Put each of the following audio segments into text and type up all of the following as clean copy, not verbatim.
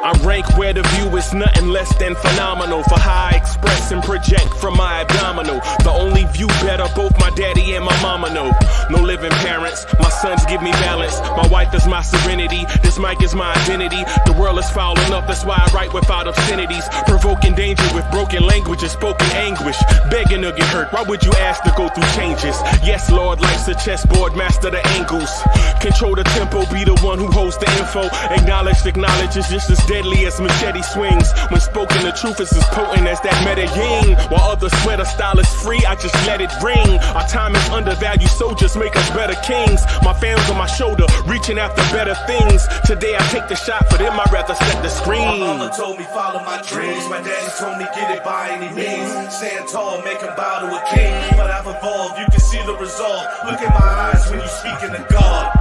I rank where the view is nothing less than phenomenal. For how I express and project from my abdominal. The only view better, both my daddy and my mama know. No living parents, my sons give me balance. My wife is my serenity, this mic is my identity. The world is foul enough, that's why I write without obscenities. Provoking danger with broken language and spoken anguish. Begging to get hurt, why would you ask to go through changes? Yes, Lord, life's a chessboard, master the angles. Control the tempo, be the one who holds the info. Acknowledge is just as deadly as machete swings. When spoken, the truth is as potent as that Medellin. While others swear the style is free, I just let it ring. Our time is undervalued, soldiers make us better kings. My family's on my shoulder, reaching after better things. Today I take the shot, for them I'd rather set the screen. My mama told me follow my dreams. My daddy told me get it by any means. Stand tall, make him bow to a king. But I've evolved, you can see the result. Look in my eyes when you speaking to God.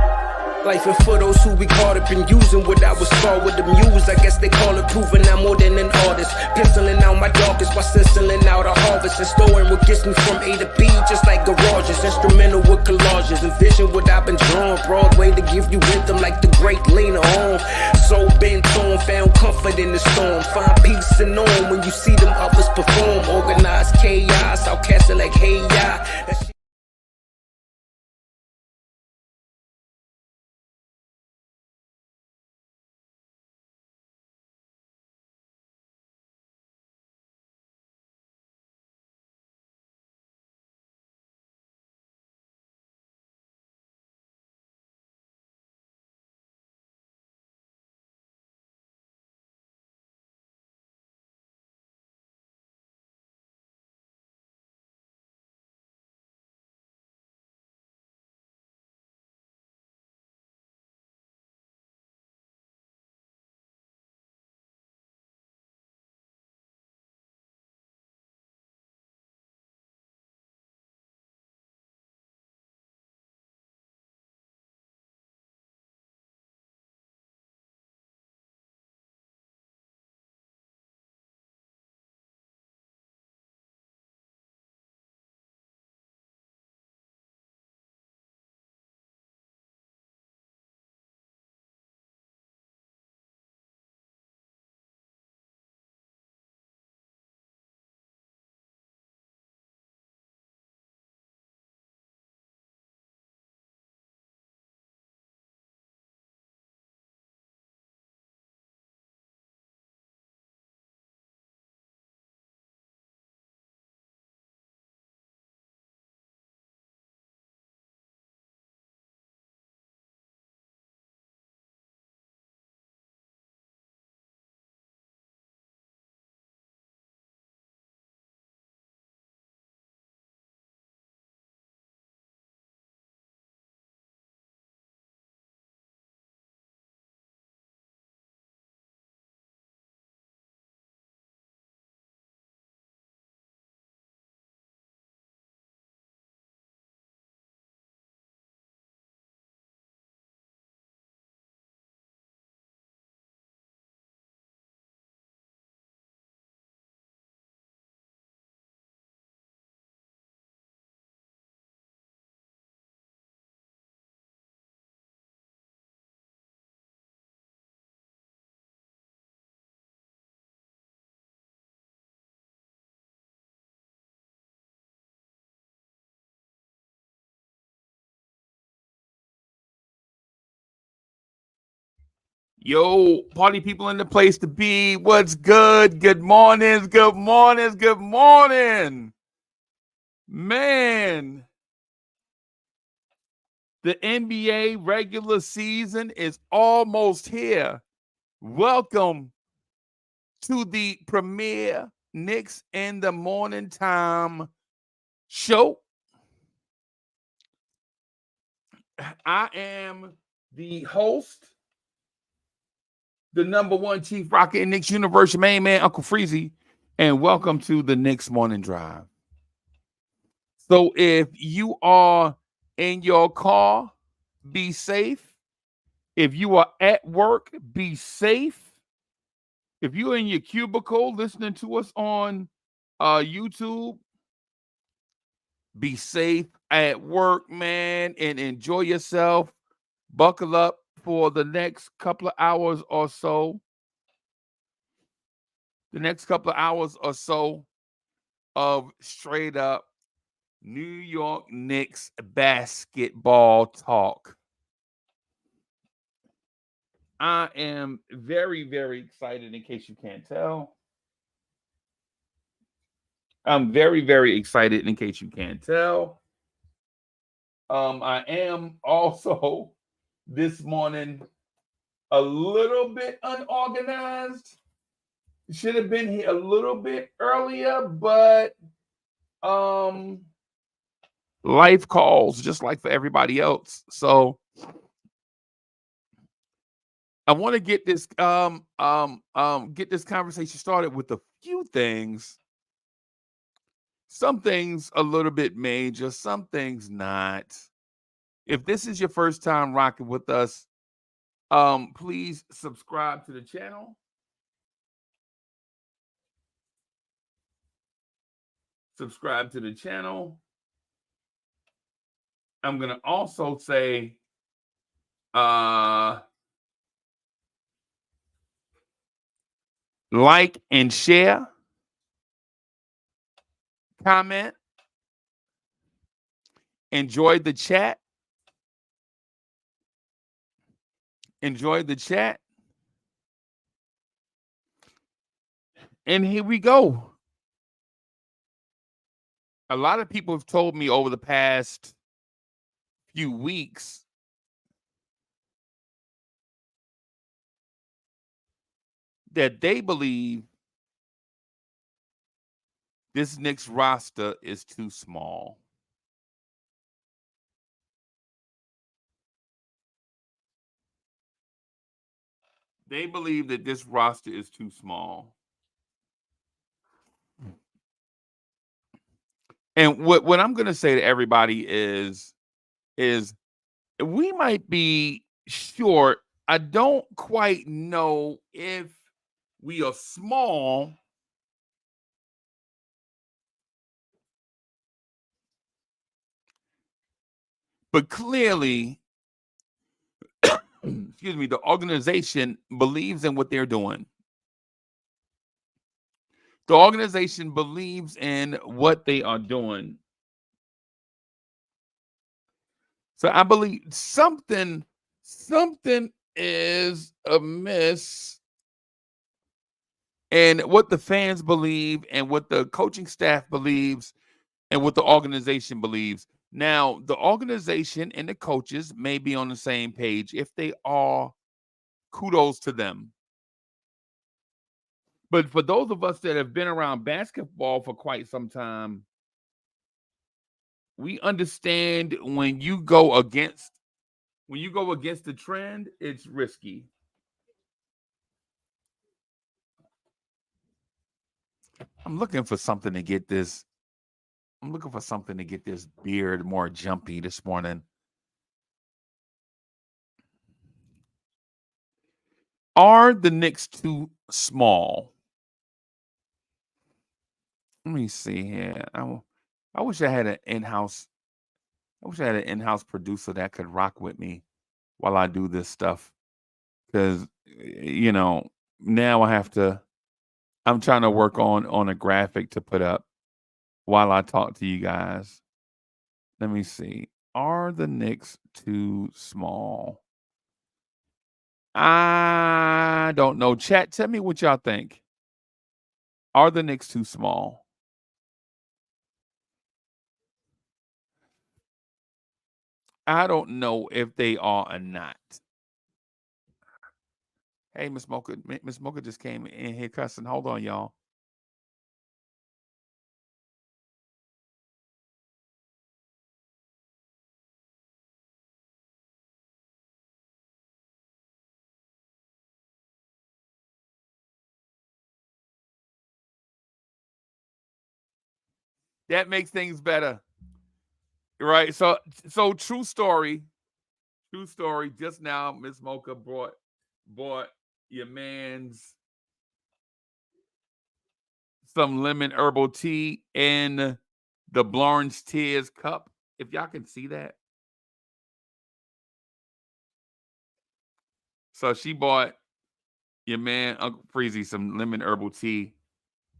Life and for those who we caught up in using what I was taught with the muse. I guess they call it proving I'm more than an artist. Penciling out my darkest while stenciling out a harvest. And storing what gets me from A to B, just like garages. Instrumental with collages. Envision what I've been drawing. Broadway to give you rhythm like the great Lena Horne. So bent on, found comfort in the storm. Find peace and on when you see them others perform. Organized chaos, outcasted like hey ya. Yo, party people in the place to be. What's good? Good morning. Good morning. Good morning. Man, the NBA regular season is almost here. Welcome to the premier Knicks in the Morning Time show. I am the host, the number one chief rocker in Knicks universe, main man, Uncle Freezie, and welcome to the Knicks Morning Drive. So if you are in your car, be safe. If you are at work, be safe. If you're in your cubicle listening to us on YouTube, be safe at work, man, and enjoy yourself. Buckle up for the next couple of hours or so. The next couple of hours or so of straight up New York Knicks basketball talk. I am very, very excited, in case you can't tell. I'm very, very excited, in case you can't tell. I am also this morning a little bit unorganized. Should have been here a little bit earlier, but life calls, just like for everybody else. So I want to get this conversation started with a few things. Some things a little bit major, some things not. If this is your first time rocking with us, please subscribe to the channel. Subscribe to the channel. I'm gonna also say like and share, comment, enjoy the chat. Enjoy the chat. And here we go. A lot of people have told me over the past few weeks that they believe this Knicks roster is too small. They believe that this roster is too small. And what I'm going to say to everybody is we might be short. I don't quite know if we are small, but clearly, excuse me, the organization believes in what they're doing. The organization believes in what they are doing. So I believe something is amiss. And what the fans believe and what the coaching staff believes and what the organization believes. Now, the organization and the coaches may be on the same page. If they are, kudos to them. But for those of us that have been around basketball for quite some time, we understand when you go against the trend, it's risky. I'm looking for something to get this. I'm looking for something to get this beard more jumpy this morning. Are the Knicks too small? Let me see here. I wish I had an in-house. I wish I had an in-house producer that could rock with me while I do this stuff. Because now I have to. I'm trying to work on a graphic to put up while I talk to you guys. Let me see. Are the Knicks too small? I don't know. Chat, tell me what y'all think. Are the Knicks too small? I don't know if they are or not. Hey, Miss Mocha. Miss Mocha just came in here cussing. Hold on, y'all. That makes things better. Right. So true story. True story. Just now, Miss Mocha bought your man's some lemon herbal tea in the Blorange Tears cup. If y'all can see that. So she bought your man, Uncle Freezie, some lemon herbal tea.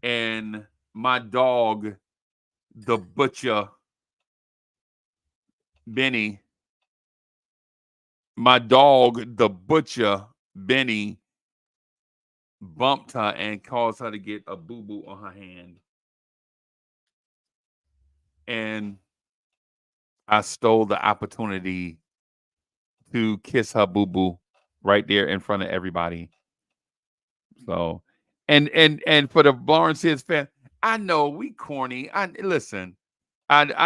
And my dog, the butcher, Benny, bumped her and caused her to get a boo-boo on her hand. And I stole the opportunity to kiss her boo-boo right there in front of everybody. So, and for the Blorange Tears fan, I know we corny. I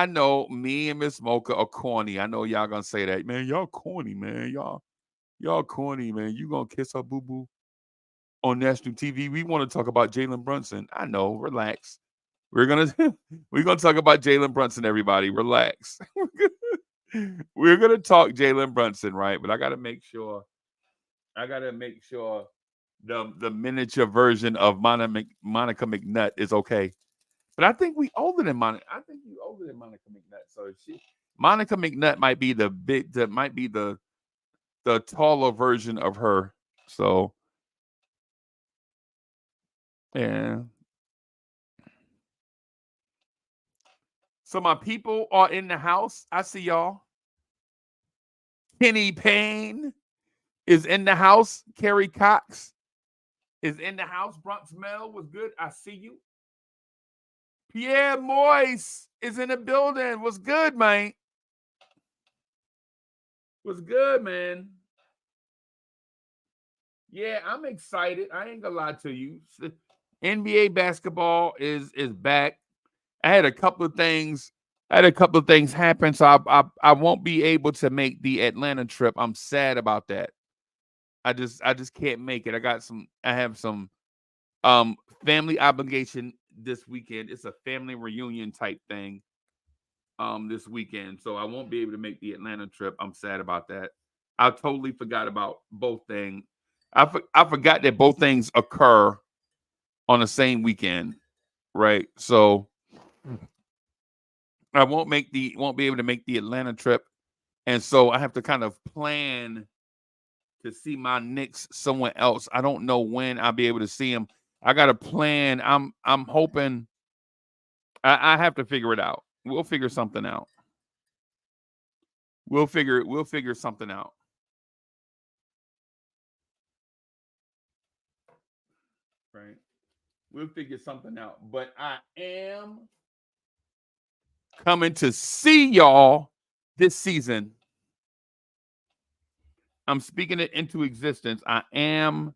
know me and Miss Mocha are corny. I know y'all gonna say that, man. Y'all corny, man. Y'all corny, man. You gonna kiss her boo-boo on national TV? We want to talk about Jalen Brunson. I know. Relax. We're gonna talk about Jalen Brunson. Everybody, relax. We're gonna talk Jalen Brunson, right? But I gotta make sure the miniature version of Monica McNutt is okay. But I think we older than Monica. I think you older than Monica McNutt. So Monica McNutt might be the taller version of her. So yeah. So my people are in the house. I see y'all. Kenny Payne is in the house. Kerry Cox is in the house. Bronx Mel was good. I see you. Pierre Moise is in the building. What's good, man? What's good, man? Yeah, I'm excited. I ain't gonna lie to you. NBA basketball is back. I had a couple of things happen, so I won't be able to make the Atlanta trip. I'm sad about that. I just can't make it. I have some family obligation this weekend. It's a family reunion type thing this weekend, so I won't be able to make the Atlanta trip. I'm sad about that. I totally forgot about both things. I forgot that both things occur on the same weekend, right? So I won't be able to make the Atlanta trip, and so I have to kind of plan to see my Knicks somewhere else. I don't know when I'll be able to see them. I got to plan. I'm hoping. I have to figure it out. We'll figure something out. We'll figure something out. Right. We'll figure something out. But I am coming to see y'all this season. I'm speaking it into existence. I am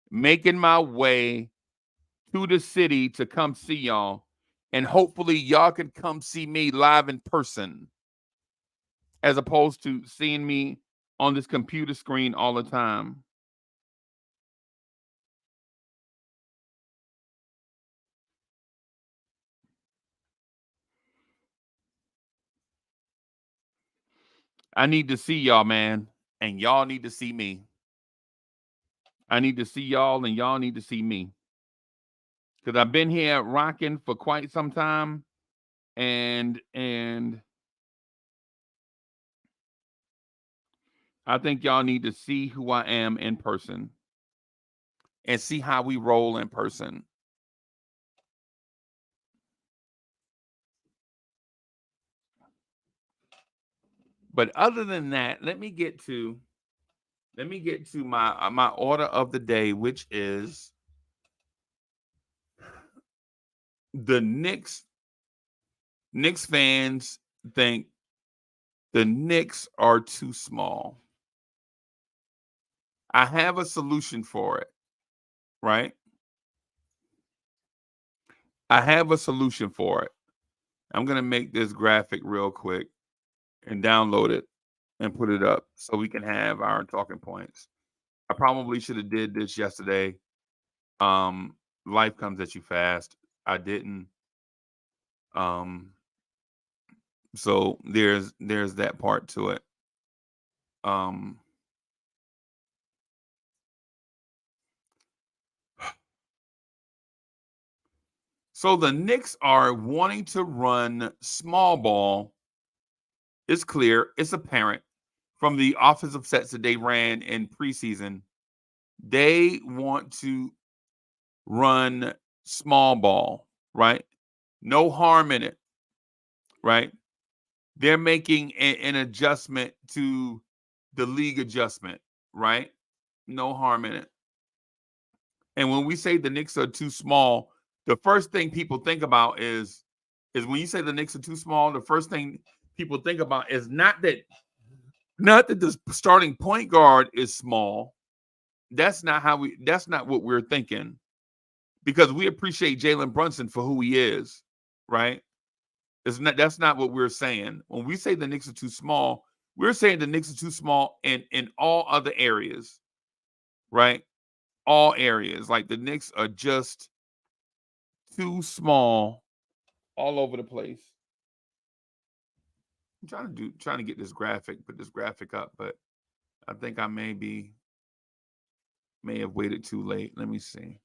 making my way to the city to come see y'all. And hopefully y'all can come see me live in person, as opposed to seeing me on this computer screen all the time. I need to see y'all, man. And y'all need to see me. I need to see y'all and y'all need to see me. Because I've been here rocking for quite some time. And I think y'all need to see who I am in person and see how we roll in person. But other than that, let me get to my order of the day, which is the Knicks. Knicks fans think the Knicks are too small. I have a solution for it, right? I have a solution for it. I'm going to make this graphic real quick and download it and put it up so we can have our talking points. I probably should have did this yesterday. Life comes at you fast. I didn't. So there's that part to it. So the Knicks are wanting to run small ball. It's clear, it's apparent from the offensive sets that they ran in preseason. They want to run small ball, right? No harm in it, right? They're making an adjustment to the league adjustment, right? No harm in it. And when we say the Knicks are too small, the first thing people think about is when you say the Knicks are too small, the first thing people think about is not that the starting point guard is small. That's not what we're thinking, because we appreciate Jalen Brunson for who he is, right? That's not what we're saying. When we say the Knicks are too small, we're saying the Knicks are too small in all other areas, right? All areas. Like the Knicks are just too small all over the place. I'm trying to get this graphic, put this graphic up, but I think I may have waited too late. Let me see.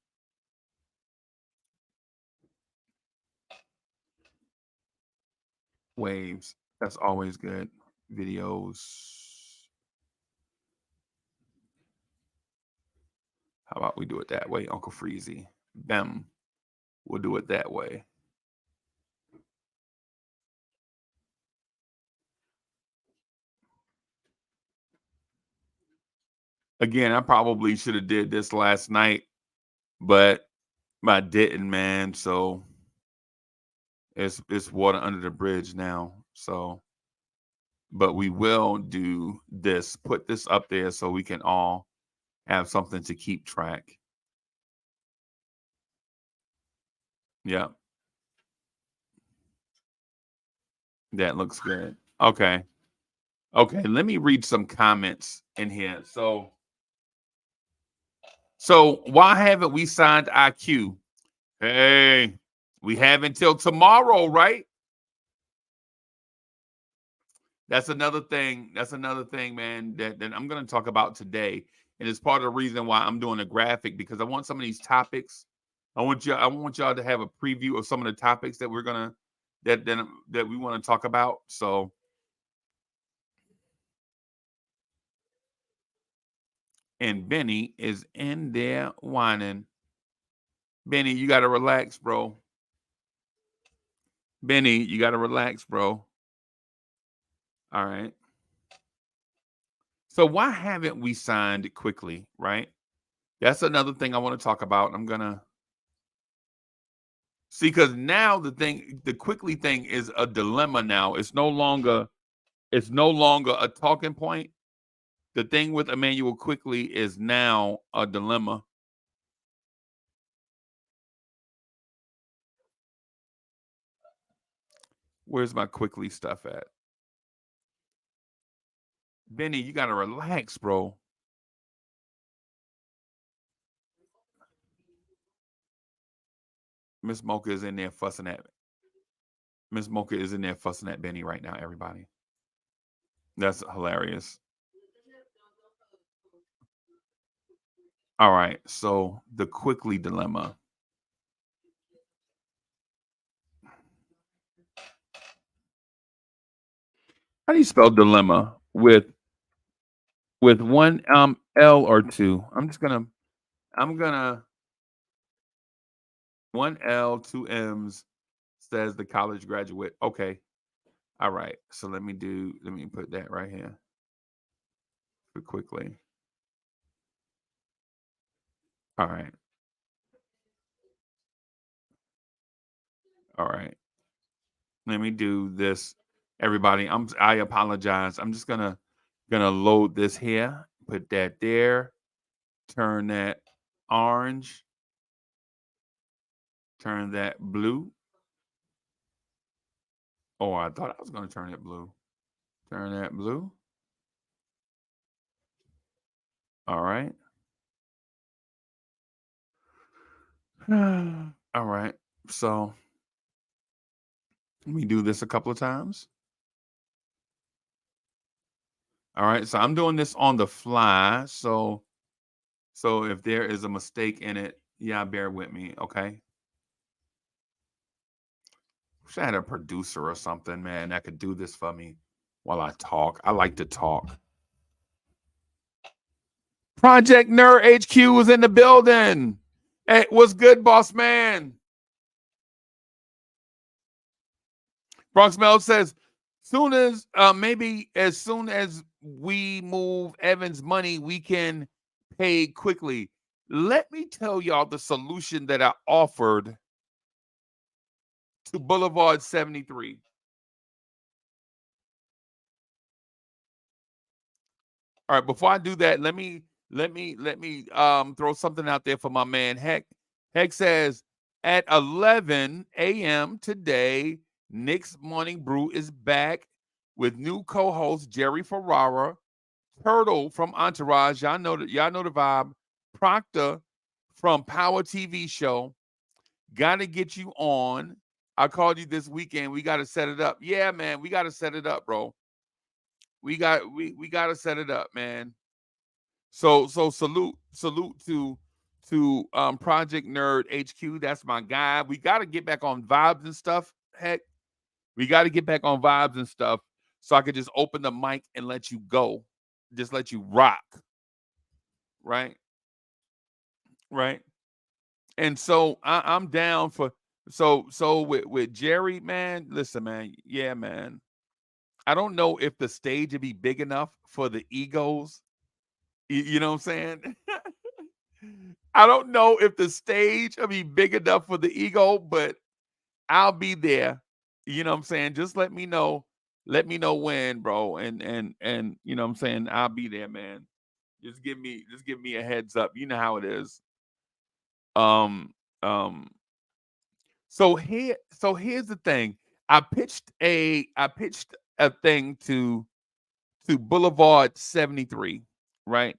Waves. That's always good. Videos. How about we do it that way, Uncle Freezie? Bam. We'll do it that way. Again, I probably should have did this last night, but I didn't, man. So it's water under the bridge now. So, but we will do this. Put this up there so we can all have something to keep track. Yeah. That looks good. Okay. Okay, let me read some comments in here. So why haven't we signed IQ? Hey, we have until tomorrow, right? That's another thing. That's another thing, man, that I'm going to talk about today. And it's part of the reason why I'm doing a graphic, because I want some of these topics. I want y'all to have a preview of some of the topics that we're gonna that we want to talk about. So and Benny is in there whining. Benny, you gotta relax, bro. Benny, you gotta relax, bro. All right. So why haven't we signed Quickley, right? That's another thing I want to talk about. I'm gonna see, because now the Quickley thing is a dilemma now. It's no longer a talking point. The thing with Emmanuel Quickley is now a dilemma. Where's my Quickley stuff at? Benny, you gotta relax, bro. Miss Mocha is in there fussing at Benny right now, everybody. That's hilarious. All right, so the Quickley dilemma. How do you spell dilemma with one L or two? I'm gonna one L, two M's, says the college graduate. Okay. All right. So let me put that right here for Quickley. All right. All right. Let me do this. Everybody, I apologize. I'm just gonna load this here, put that there, turn that orange, turn that blue. Oh, I thought I was gonna turn it blue. Turn that blue. All right. All right. So let me do this a couple of times. All right. So I'm doing this on the fly. So if there is a mistake in it, yeah, bear with me. Okay. Wish I had a producer or something, man, that could do this for me while I talk. I like to talk. Project Nerd HQ is in the building. Hey, what's good, boss man? Bronx Mel says, soon as maybe as soon as we move Evan's money, we can pay quickly. Let me tell y'all the solution that I offered to Boulevard 73. All right, before I do that, let me throw something out there for my man Heck. Heck says at 11 a.m. today, Knicks Morning Brew is back with new co-host Jerry Ferrara, Turtle from Entourage. Y'all know the vibe. Proctor from Power TV show. Gotta get you on. I called you this weekend. We gotta set it up. Yeah, man, we gotta set it up, bro. We gotta set it up, man. So salute to Project Nerd HQ. That's my guy. We got to get back on vibes and stuff. Heck, we got to get back on vibes and stuff so I could just open the mic and let you go, just let you rock, right? And so I'm down for with Jerry, man. Listen, man, yeah, man. I don't know if the stage would be big enough for the egos. You know what I'm saying? I don't know if the stage will be big enough for the ego, but I'll be there. You know what I'm saying? Just let me know. Let me know when, bro. And you know what I'm saying? I'll be there, man. Just give me a heads up. You know how it is. Um so here's the thing. I pitched a thing to Boulevard 73, right?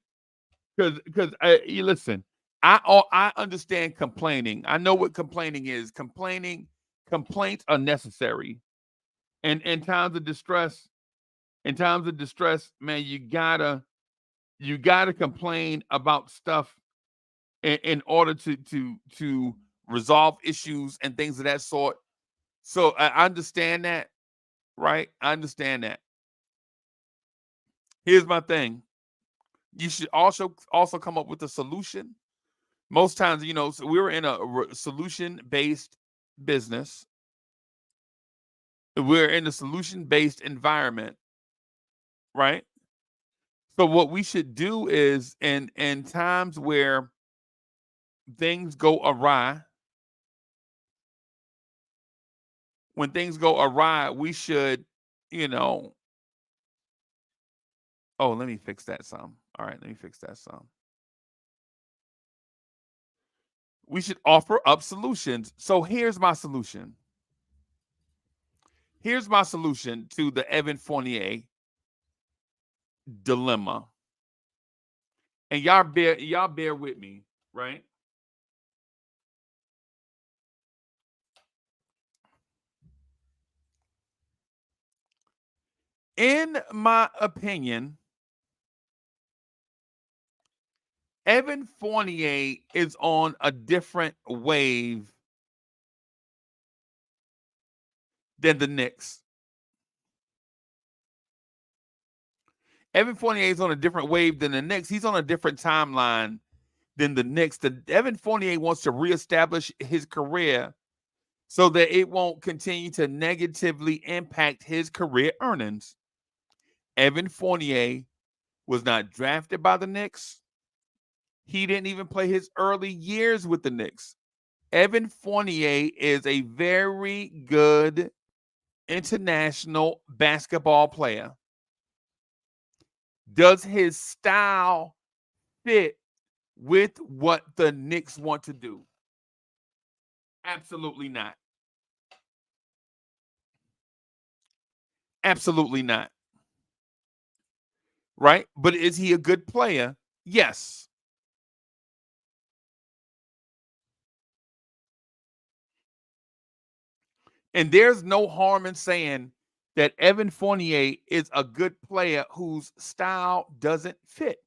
Because you listen, I understand complaining. I know what complaining is. Complaints are necessary. And in times of distress, man, you gotta complain about stuff in order to resolve issues and things of that sort. So I understand that, right? I understand that. Here's my thing. You should also come up with a solution. Most times, you know, so we were in a solution-based business. We're in a solution-based environment, right? So what we should do is in times where things go awry, when things go awry, we should, you know, oh, let me fix that some. All right, let me fix that some. We should offer up solutions. So here's my solution. Here's my solution to the Evan Fournier dilemma. And y'all bear with me, right? In my opinion, Evan Fournier is on a different wave than the Knicks. Evan Fournier is on a different wave than the Knicks. He's on a different timeline than the Knicks. Evan Fournier wants to reestablish his career so that it won't continue to negatively impact his career earnings. Evan Fournier was not drafted by the Knicks. He didn't even play his early years with the Knicks. Evan Fournier is a very good international basketball player. Does his style fit with what the Knicks want to do? Absolutely not. Absolutely not. Right? But is he a good player? Yes. And there's no harm in saying that Evan Fournier is a good player whose style doesn't fit.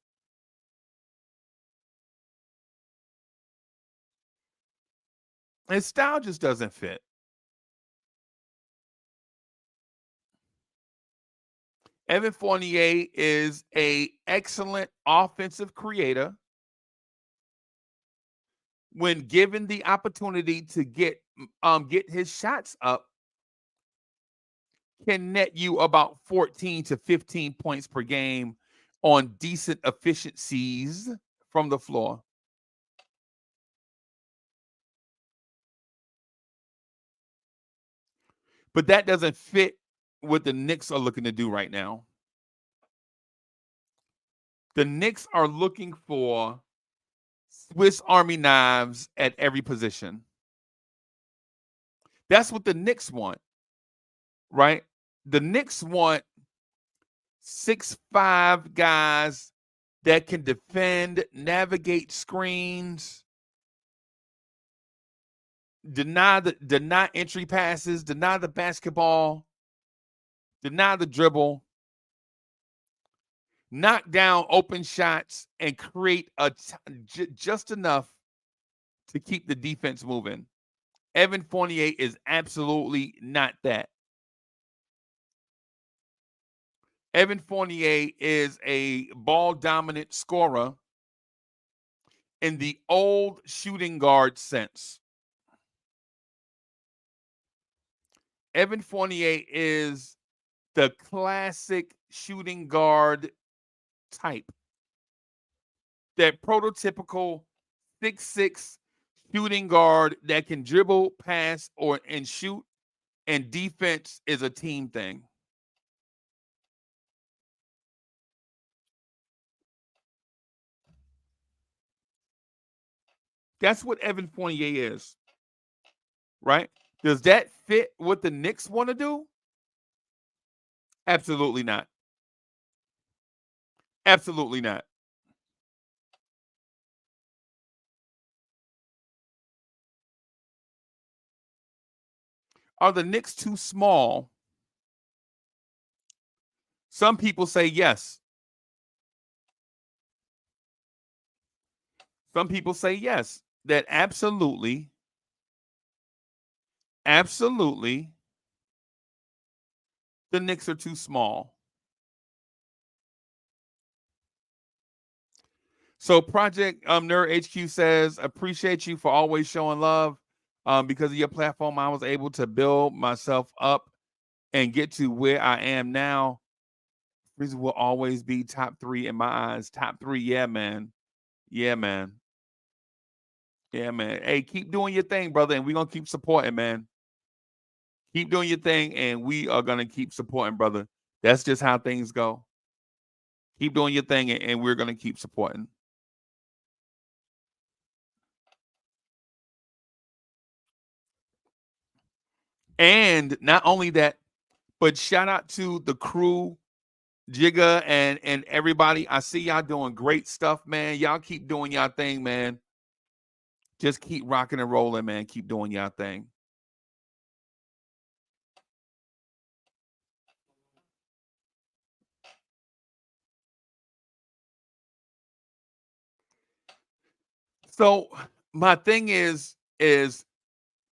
His style just doesn't fit. Evan Fournier is a excellent offensive creator when given the opportunity to get his shots up. Can net you about 14 to 15 points per game on decent efficiencies from the floor. But that doesn't fit what the Knicks are looking to do right now. The Knicks are looking for Swiss Army knives at every position. That's what the Knicks want, right? The Knicks want 6'5" guys that can defend, navigate screens, deny entry passes, deny the basketball, deny the dribble, knock down open shots, and create just enough to keep the defense moving. Evan Fournier is absolutely not that. Evan Fournier is a ball-dominant scorer in the old shooting guard sense. Evan Fournier is the classic shooting guard type. That prototypical 6'6" shooting guard that can dribble, pass, and shoot, and defense is a team thing. That's what Evan Fournier is, right? Does that fit what the Knicks want to do? Absolutely not. Absolutely not. Are the Knicks too small? Some people say yes. Some people say yes. That absolutely, the Knicks are too small. So Project Nerd HQ says, appreciate you for always showing love. Because of your platform, I was able to build myself up and get to where I am now. Freezie will always be top 3 in my eyes. Top 3, yeah, man. Yeah, man. Yeah, man. Hey, keep doing your thing, brother, and we're going to keep supporting, man. Keep doing your thing, and we are going to keep supporting, brother. That's just how things go. Keep doing your thing, and we're going to keep supporting. And not only that, but shout out to the crew, Jigga and everybody. I see y'all doing great stuff, man. Y'all keep doing y'all thing, man. Just keep rocking and rolling, man. Keep doing y'all thing. So my thing is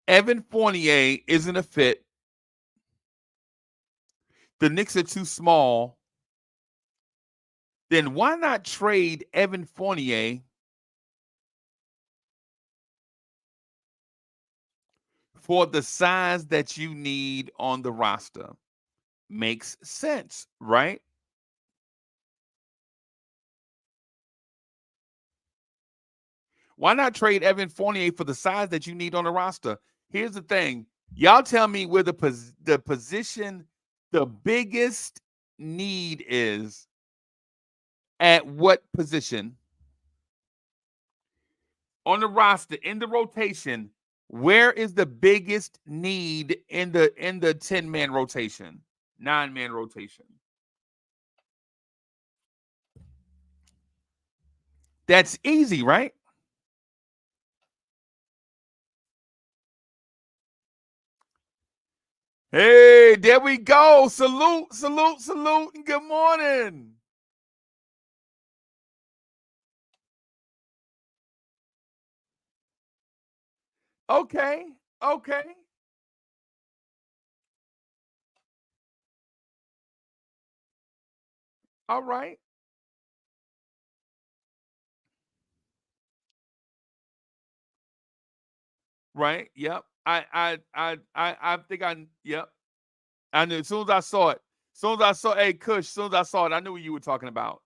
Evan Fournier isn't a fit. The Knicks are too small. Then why not trade Evan Fournier for the size that you need on the roster? Makes sense, right? Why not trade Evan Fournier for the size that you need on the roster? Here's the thing. Y'all tell me where the position, the biggest need is at what position? On the roster, in the rotation, where is the biggest need in the 10-man rotation, 9-man rotation? That's easy, right? Hey, there we go. Salute, salute, salute, and good morning. Okay, okay. All right. Right. Yep. I think yep. I knew as soon as I saw it. As soon as I saw, hey Kush, as soon as I saw it, I knew what you were talking about.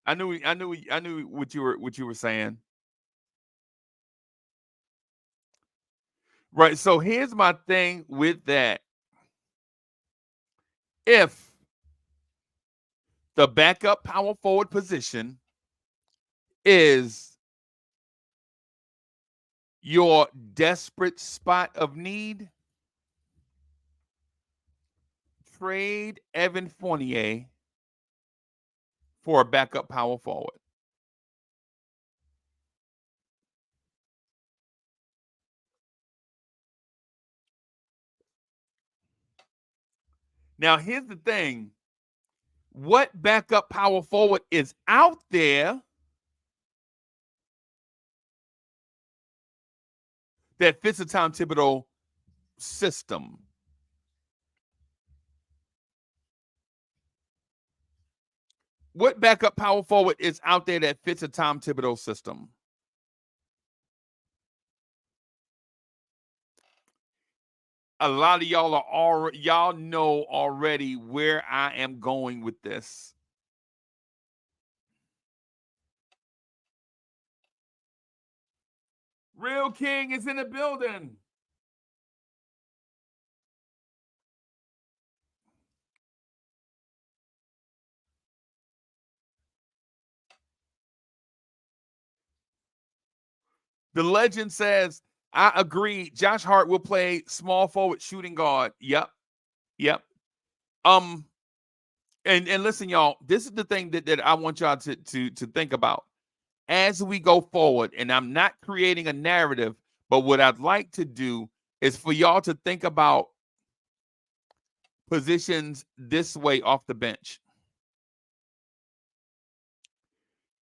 I knew what you were saying. Right. So here's my thing with that. If the backup power forward position is your desperate spot of need, trade Evan Fournier for a backup power forward. Now, here's the thing. What backup power forward is out there that fits the Tom Thibodeau system? What backup power forward is out there that fits a Tom Thibodeau system? A lot of y'all y'all know already where I am going with this. Real King is in the building. The legend says, I agree. Josh Hart will play small forward shooting guard. Yep. Yep. And listen, y'all, this is the thing that I want y'all to think about as we go forward. And I'm not creating a narrative, but what I'd like to do is for y'all to think about positions this way off the bench.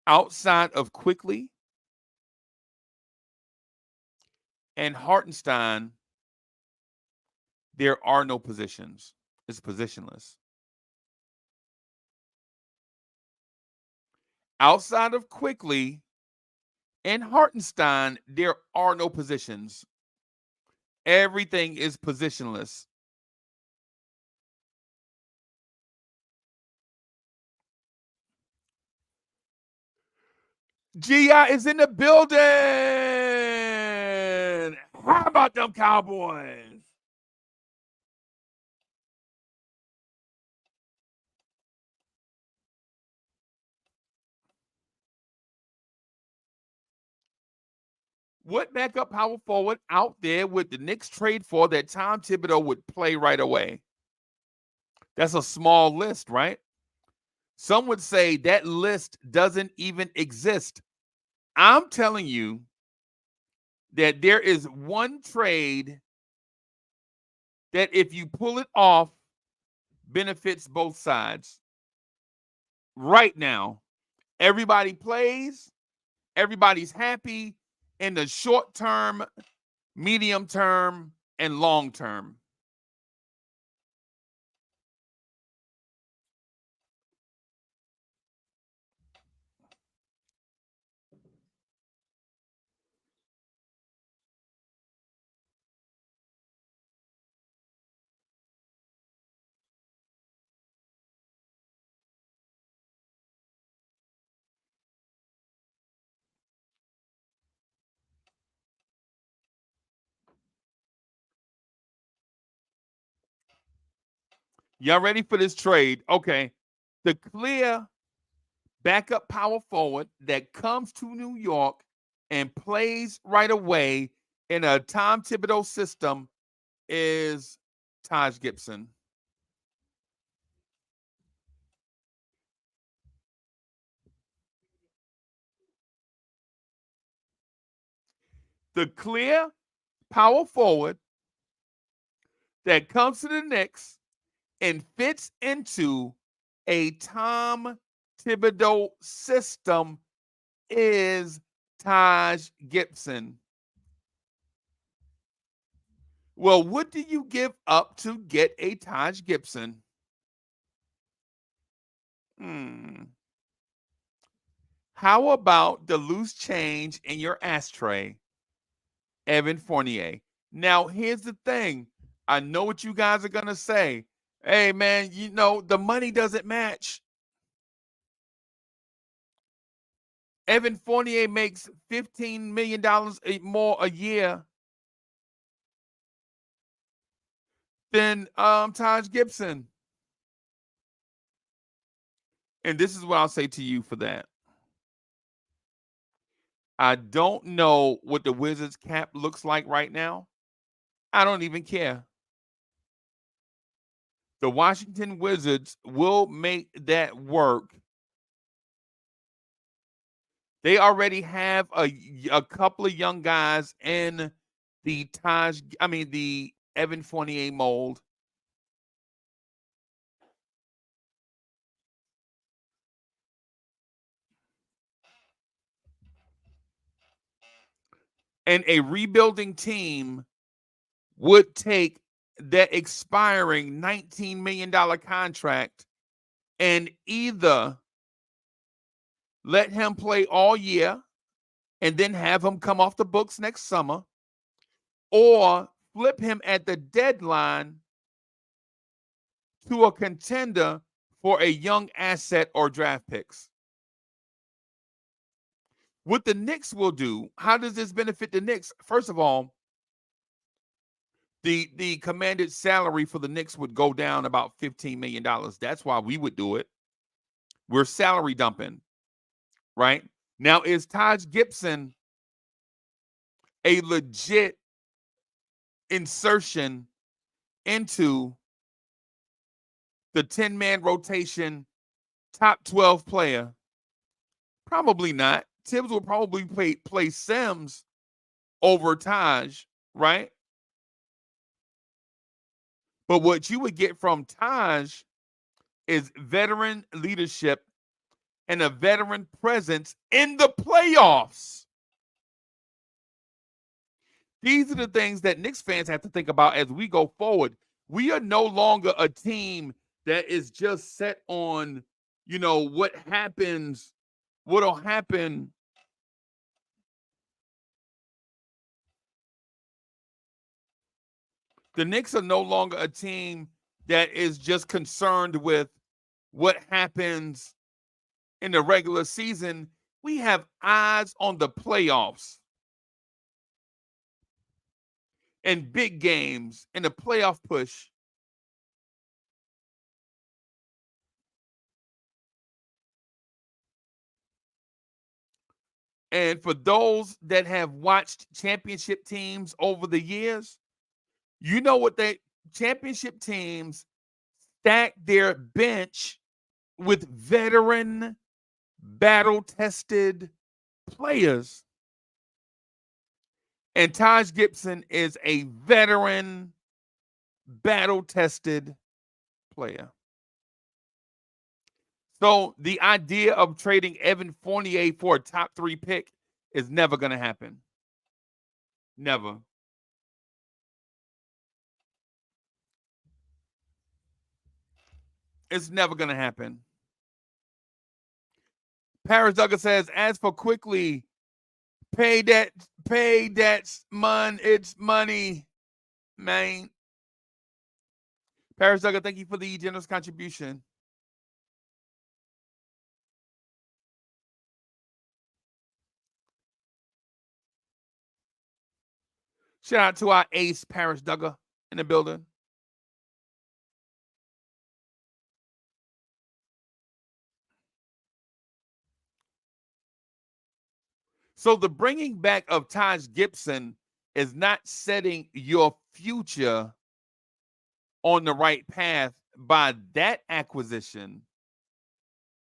Outside of Quickley and Hartenstein, there are no positions. It's positionless. Outside of Quickley and Hartenstein, there are no positions. Everything is positionless. G.I. is in the building. How about them Cowboys? What backup power forward out there would the Knicks trade for that Tom Thibodeau would play right away? That's a small list, right? Some would say that list doesn't even exist. I'm telling you that there is one trade that if you pull it off, benefits both sides. Right now, everybody plays, everybody's happy in the short term, medium term, and long term. Y'all ready for this trade? Okay. The clear backup power forward that comes to New York and plays right away in a Tom Thibodeau system is Taj Gibson. The clear power forward that comes to the Knicks and fits into a Tom Thibodeau system is Taj Gibson. Well, what do you give up to get a Taj Gibson? How about the loose change in your ashtray, Evan Fournier? Now, here's the thing. I know what you guys are going to say. Hey, man, you know, the money doesn't match. Evan Fournier makes $15 million more a year than Taj Gibson. And this is what I'll say to you for that. I don't know what the Wizards cap looks like right now. I don't even care. The Washington Wizards will make that work. They already have a couple of young guys in the Evan Fournier mold. And a rebuilding team would take that expiring $19 million contract and either let him play all year and then have him come off the books next summer, or flip him at the deadline to a contender for a young asset or draft picks. What the Knicks will do, how does this benefit the Knicks? First of all, the commanded salary for the Knicks would go down about $15 million. That's why we would do it. We're salary dumping, right? Now, is Taj Gibson a legit insertion into the 10-man rotation top 12 player? Probably not. Tibbs will probably play Sims over Taj, right? But what you would get from Taj is veteran leadership and a veteran presence in the playoffs. These are the things that Knicks fans have to think about as we go forward. We are no longer a team that is just set on, you know, what'll happen. The Knicks are no longer a team that is just concerned with what happens in the regular season. We have eyes on the playoffs and big games and the playoff push. And for those that have watched championship teams over the years, you know what championship teams stack their bench with veteran, battle-tested players. And Taj Gibson is a veteran, battle-tested player. So the idea of trading Evan Fournier for a top 3 pick is never going to happen. Never. It's never going to happen. Paris Duggar says, as for Quickley, pay that's money. It's money, man. Paris Duggar, thank you for the generous contribution. Shout out to our ace, Paris Duggar, in the building. So the bringing back of Taj Gibson is not setting your future on the right path by that acquisition.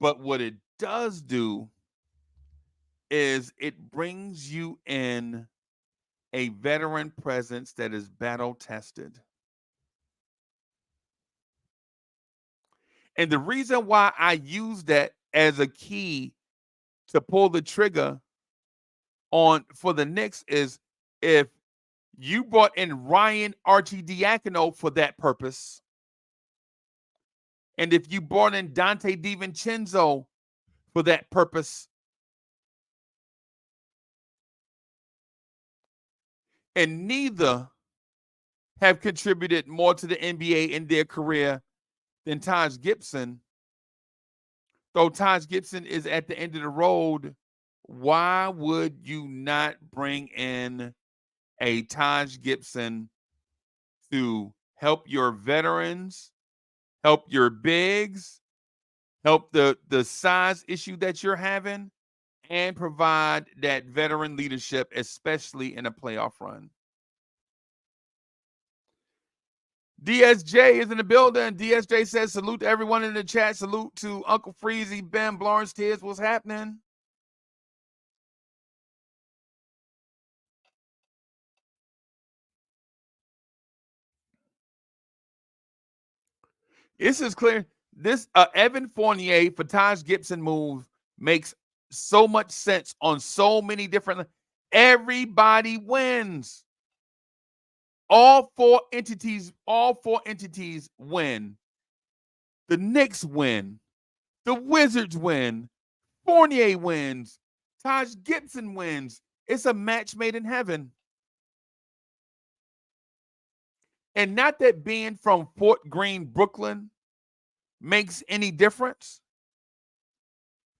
But what it does do is it brings you in a veteran presence that is battle tested. And the reason why I use that as a key to pull the trigger on for the Knicks is if you brought in Ryan Archie Diacono for that purpose, And if you brought in Dante DiVincenzo for that purpose, and neither have contributed more to the NBA in their career than Taj Gibson, though Taj Gibson is at the end of the road, why would you not bring in a Taj Gibson to help your veterans, help your bigs, help the size issue that you're having, and provide that veteran leadership, especially in a playoff run? DSJ is in the building. DSJ says, salute to everyone in the chat. Salute to Uncle Freezie, Ben, Blorange Tears. What's happening? This is clear. This Evan Fournier for Taj Gibson move makes so much sense on so many different. Everybody wins. All four entities win. The Knicks win. The Wizards win. Fournier wins. Taj Gibson wins. It's a match made in heaven. And not that being from Fort Greene, Brooklyn makes any difference,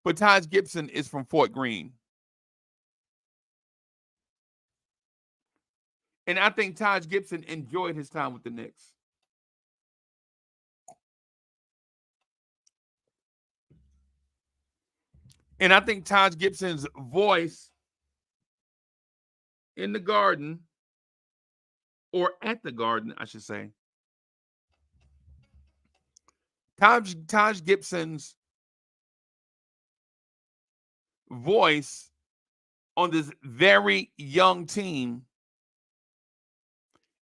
but Taj Gibson is from Fort Greene. And I think Taj Gibson enjoyed his time with the Knicks. And I think Taj Gibson's voice in the Garden, or at the Garden, I should say, Taj Gibson's voice on this very young team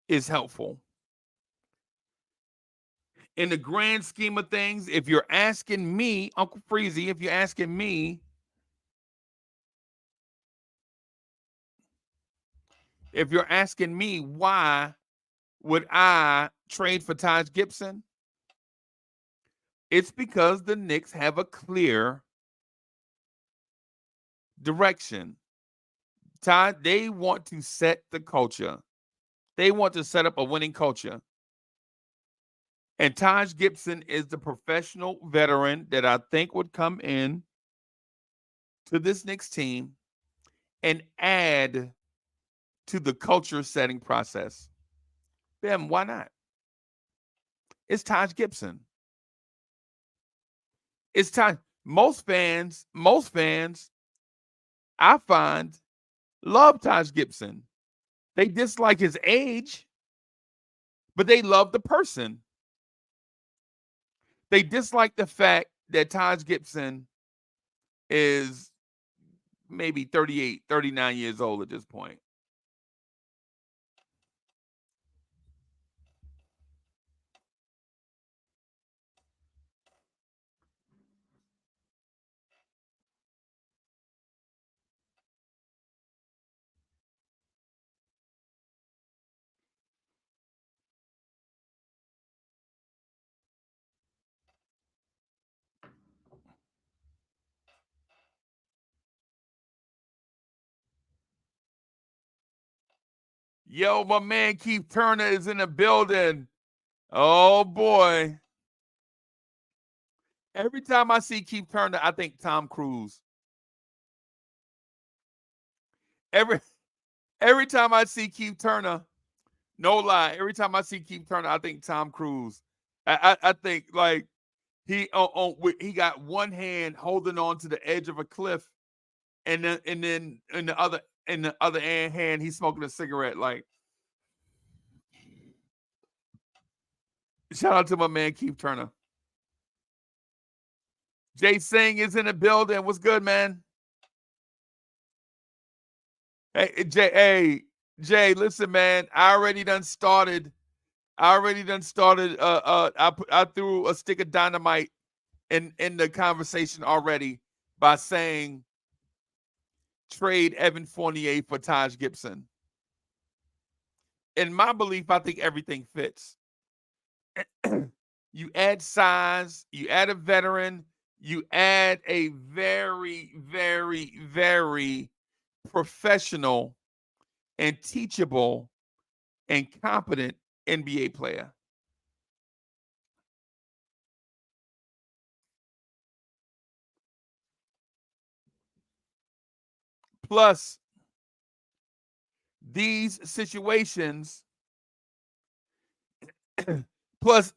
is helpful. In the grand scheme of things, if you're asking me, Uncle Freezie, if you're asking me, why would I trade for Taj Gibson? It's because the Knicks have a clear direction. They want to set the culture. They want to set up a winning culture. And Taj Gibson is the professional veteran that I think would come in to this Knicks team and add to the culture setting process. Then why not? It's Taj Gibson. It's Taj. Most fans, I find, love Taj Gibson. They dislike his age, but they love the person. They dislike the fact that Taj Gibson is maybe 38, 39 years old at this point. Yo, my man Keith Turner is in the building. Oh, boy. Every time I see Keith Turner, I think Tom Cruise. Every time I see Keith Turner, no lie, every time I see Keith Turner, I think Tom Cruise. I think like he got one hand holding on to the edge of a cliff, and then in the other hand he's smoking a cigarette. Like, shout out to my man Keith Turner. Jay Singh is in the building. What's good, man? Hey, Jay, listen, man. I already done started. I threw a stick of dynamite in the conversation already by saying trade Evan Fournier for Taj Gibson. In my belief, I think everything fits. You add size, you add a veteran, you add a very, very, very professional and teachable and competent NBA player. Plus, these situations,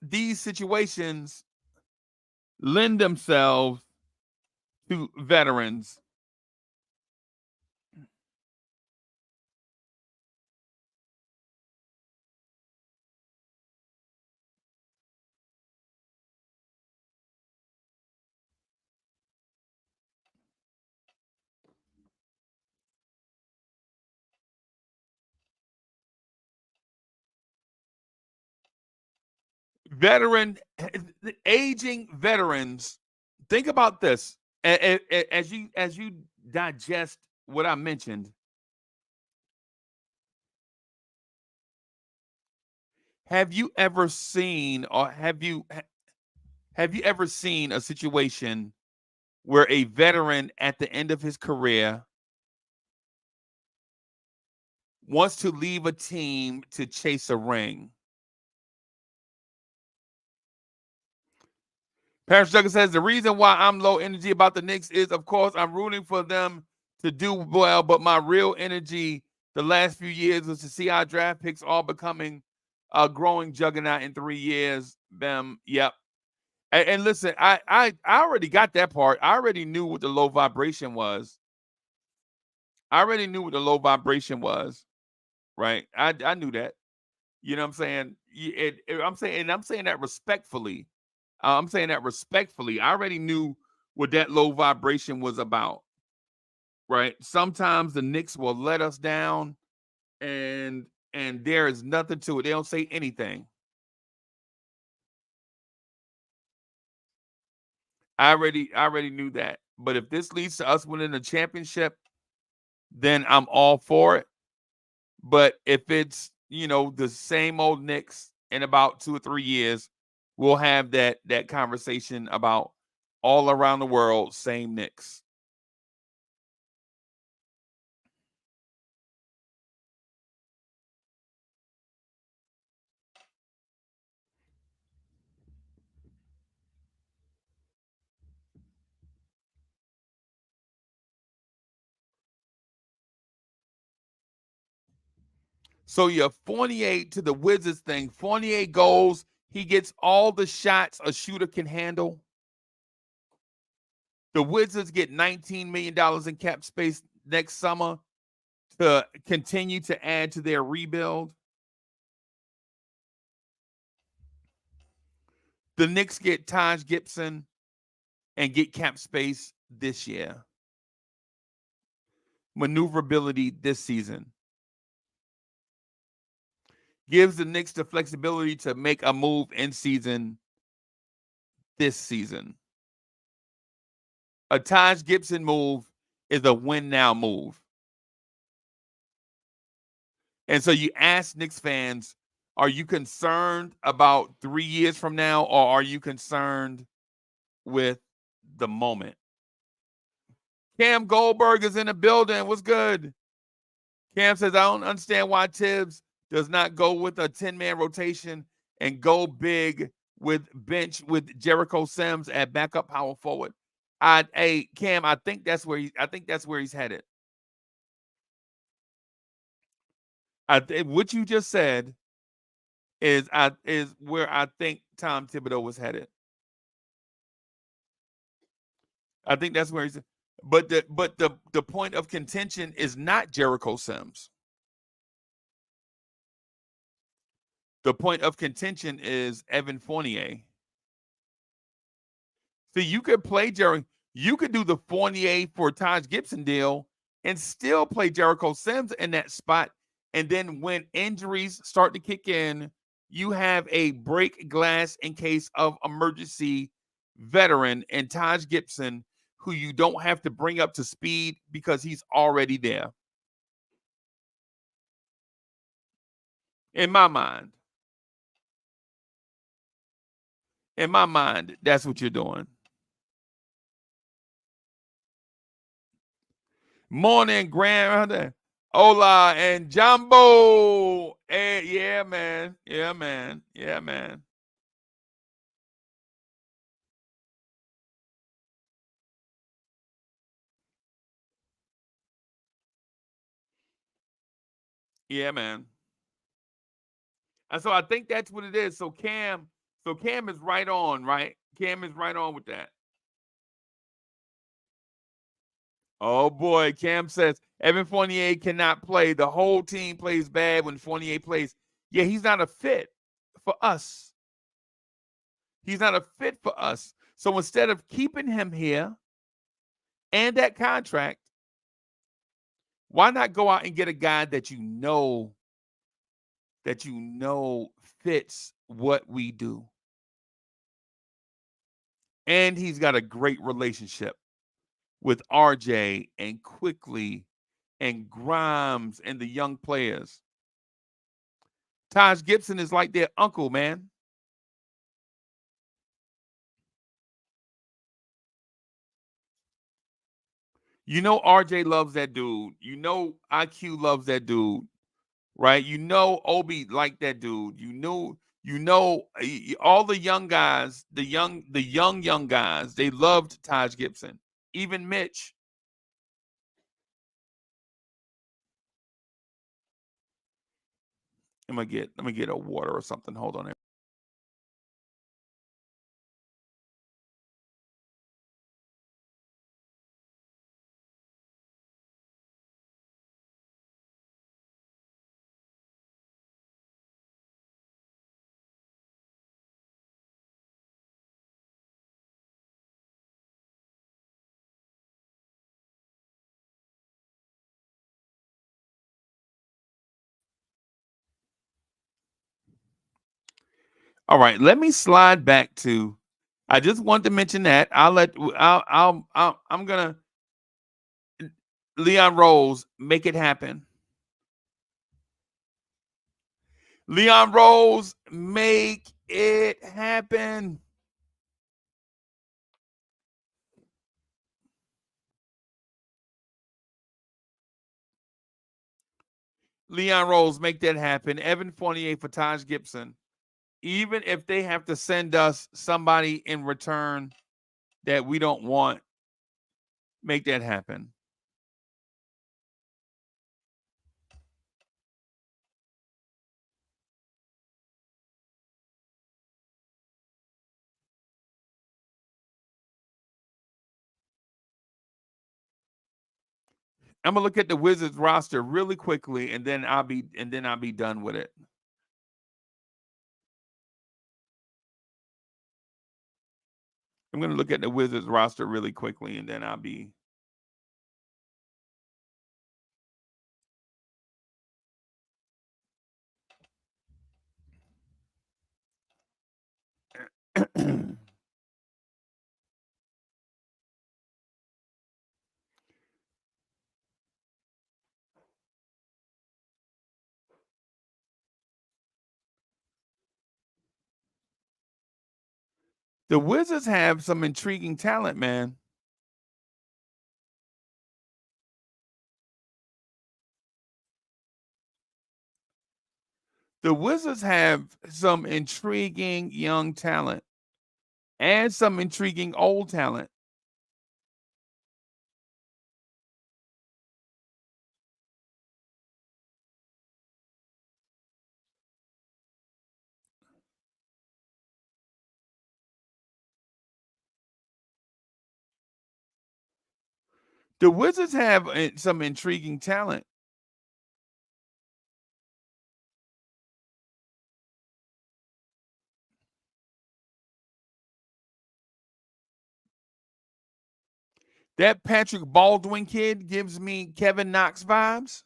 these situations lend themselves to veterans. Aging veterans. Think about this as you digest what I mentioned. Have you ever seen, or have you ever seen a situation where a veteran at the end of his career wants to leave a team to chase a ring? Paris Jugger says the reason why I'm low energy about the Knicks is, of course, I'm rooting for them to do well, but my real energy the last few years was to see our draft picks all becoming a growing juggernaut in 3 years. Them, yep. And listen, I already got that part. I already knew what the low vibration was. I already knew what the low vibration was, right? I knew that. You know what I'm saying? I'm saying that respectfully. I'm saying that respectfully. I already knew what that low vibration was about, right? Sometimes the Knicks will let us down, and there is nothing to it. They don't say anything. I already knew that. But if this leads to us winning the championship, then I'm all for it. But if it's, the same old Knicks in about 2 or 3 years, we'll have that conversation about all around the world, same Knicks. So your Fournier to the Wizards thing. Fournier goes, he gets all the shots a shooter can handle. The Wizards get $19 million in cap space next summer to continue to add to their rebuild. The Knicks get Taj Gibson and get cap space this year. Maneuverability this season. Gives the Knicks the flexibility to make a move in season this season. A Taj Gibson move is a win now move. And so you ask Knicks fans, are you concerned about 3 years from now, or are you concerned with the moment? Cam Goldberg is in the building. What's good? Cam says, I don't understand why Tibbs does not go with a 10-man rotation and go big with bench with Jericho Sims at backup power forward. Cam, I think that's where he's headed. What you just said is where I think Tom Thibodeau was headed. I think that's where he's. But the point of contention is not Jericho Sims. The point of contention is Evan Fournier. See, you could play Jerry. You could do the Fournier for Taj Gibson deal and still play Jericho Sims in that spot. And then when injuries start to kick in, you have a break glass in case of emergency veteran and Taj Gibson, who you don't have to bring up to speed because he's already there. In my mind. In my mind, that's what you're doing. Morning, Grandmother. Hola and Jumbo. Hey, yeah, man. Yeah, man. Yeah, man. Yeah, man. And so I think that's what it is. So Cam is right on, right? Cam is right on with that. Oh boy, Cam says Evan Fournier cannot play. The whole team plays bad when Fournier plays. Yeah, he's not a fit for us. He's not a fit for us. So instead of keeping him here and that contract, why not go out and get a guy that you know fits what we do? And he's got a great relationship with RJ and Quickley and Grimes and the young players. Taj Gibson is like their uncle, man. You know RJ loves that dude. You know IQ loves that dude, right? You know Obi like that dude. You know all the young guys, the young guys, they loved Taj Gibson. Even Mitch. Let me get a water or something. Hold on. All right, let me slide back to. I just want to mention that I'm gonna Leon Rose make it happen. Leon Rose make it happen. Leon Rose make that happen. Evan Fournier for Taj Gibson. Even if they have to send us somebody in return that we don't want, make that happen. I'm gonna look at the Wizards roster really quickly, and then I'll be done with it. I'm gonna look at the Wizards roster really quickly, and then I'll be. The Wizards have some intriguing talent, man. The Wizards have some intriguing young talent and some intriguing old talent. The Wizards have some intriguing talent. That Patrick Baldwin kid gives me Kevin Knox vibes.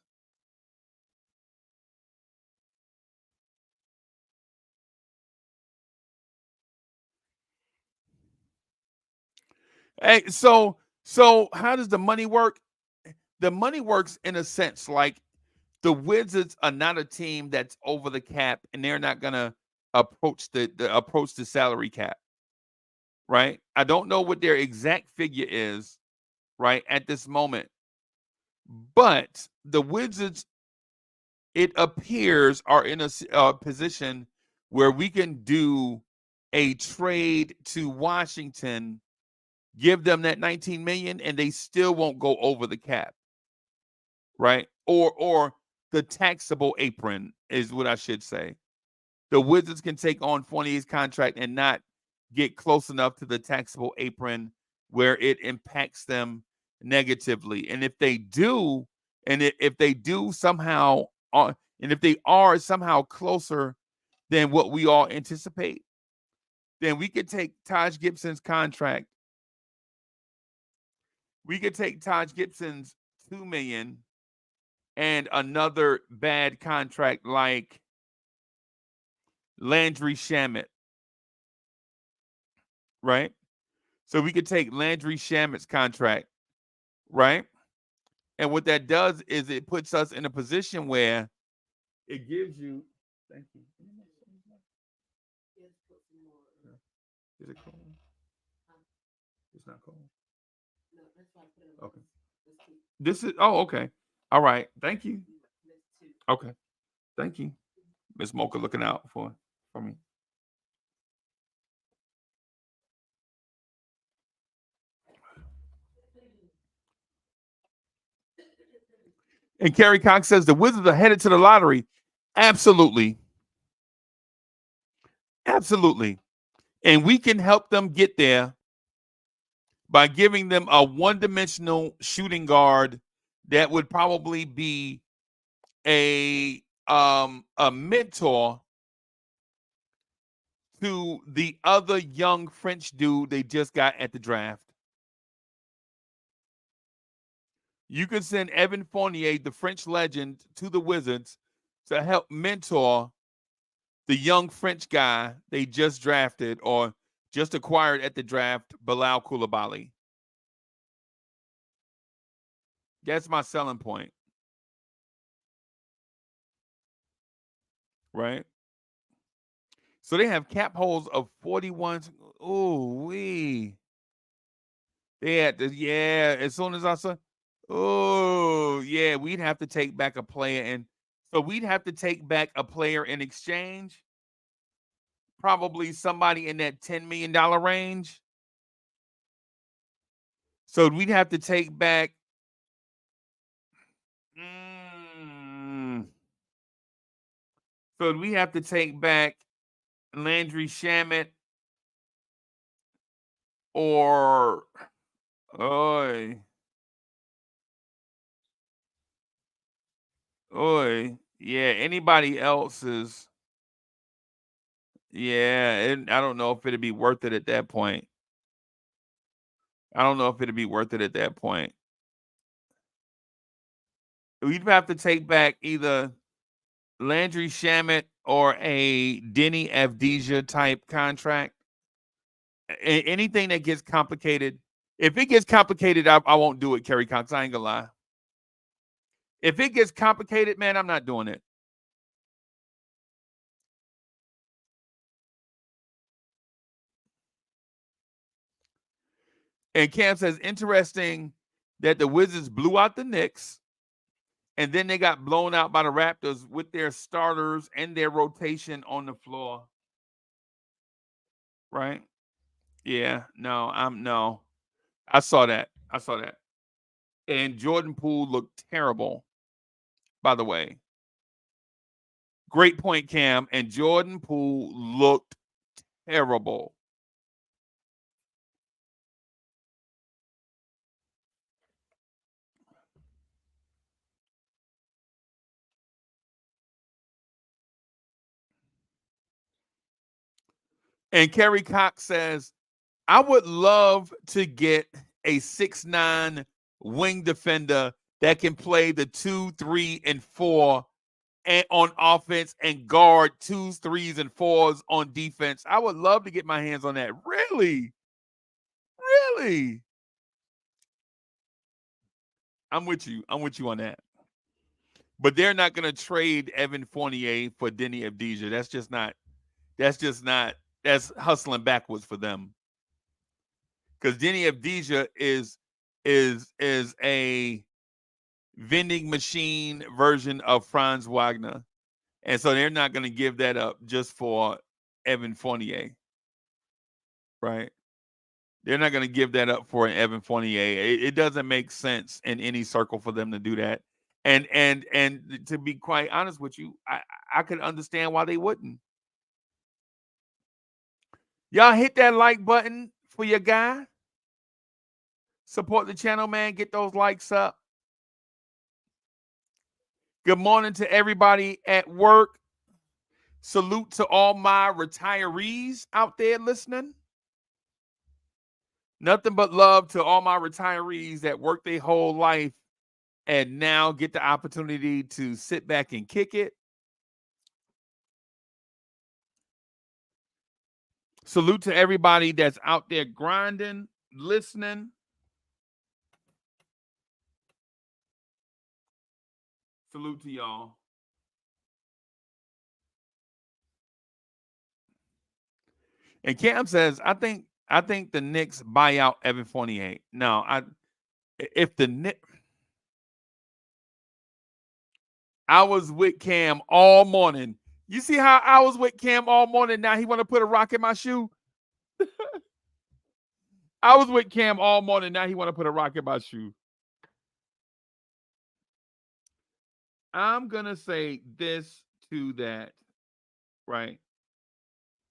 Hey, so how does the money work? The money works in a sense like the Wizards are not a team that's over the cap, and they're not gonna approach the salary cap. right? I don't know what their exact figure is, right, at this moment. But the Wizards, it appears, are in a position where we can do a trade to Washington, give them that 19 million, and they still won't go over the cap, right? Or the taxable apron is what I should say. The Wizards can take on Fournier's contract and not get close enough to the taxable apron where it impacts them negatively. And if they do, if they do somehow, and if they are somehow closer than what we all anticipate, then we could take Taj Gibson's contract. We could take Taj Gibson's $2 million and another bad contract like Landry Shamet, right? So we could take Landry Shamet's contract, right? And what that does is it puts us in a position where it gives you. Thank you. Is it cold? It's not cold. Okay. This is. Oh, okay. All right. Thank you. Okay. Thank you, Miss Mocha, looking out for me. And Kerry Cox says the Wizards are headed to the lottery. Absolutely. Absolutely. And we can help them get there by giving them a one-dimensional shooting guard that would probably be a mentor to the other young French dude they just got at the draft. You can send Evan Fournier, the French legend, to the Wizards to help mentor the young French guy they just drafted or just acquired at the draft, Bilal Coulibaly. That's my selling point. Right? So they have cap holes of 41. Oh, we. They had to, yeah, as soon as I saw, oh, yeah, we'd have to take back a player. And so we'd have to take back a player in exchange. Probably somebody in that $10 million range. So we'd have to take back. So we have to take back Landry Shamet or yeah, anybody else's. Yeah, I don't know if it'd be worth it at that point. I don't know if it'd be worth it at that point. We'd have to take back either Landry Shamet or a Denny Avdija type contract. Anything that gets complicated. If it gets complicated, I won't do it, Kerry Cox. I ain't gonna lie. If it gets complicated, man, I'm not doing it. And Cam says, interesting that the Wizards blew out the Knicks, and then they got blown out by the Raptors with their starters and their rotation on the floor. Right? Yeah. No. I saw that. And Jordan Poole looked terrible, by the way. Great point, Cam. And Jordan Poole looked terrible. And Kerry Cox says, I would love to get a 6'9" wing defender that can play the 2, 3, and 4 and on offense and guard 2s, 3s, and 4s on defense. I would love to get my hands on that. Really? Really? I'm with you. I'm with you on that. But they're not going to trade Evan Fournier for Denny Avdija. That's hustling backwards for them. because Denny Avdija is a vending machine version of Franz Wagner, and so they're not going to give that up just for Evan Fournier, right? They're not going to give that up for an Evan Fournier. It doesn't make sense in any circle for them to do that. And to be quite honest with you, I could understand why they wouldn't. Y'all hit that like button for your guy. Support the channel, man. Get those likes up. Good morning to everybody at work. Salute to all my retirees out there listening. Nothing but love to all my retirees that work their whole life and now get the opportunity to sit back and kick it. Salute to everybody that's out there grinding, listening. Salute to y'all. And Cam says, I think the Knicks buy out Evan Fournier. No, if the Knicks, I was with Cam all morning. You see how I was with Cam all morning? Now he want to put a rock in my shoe. I was with Cam all morning. Now he want to put a rock in my shoe. I'm gonna say this to that, right?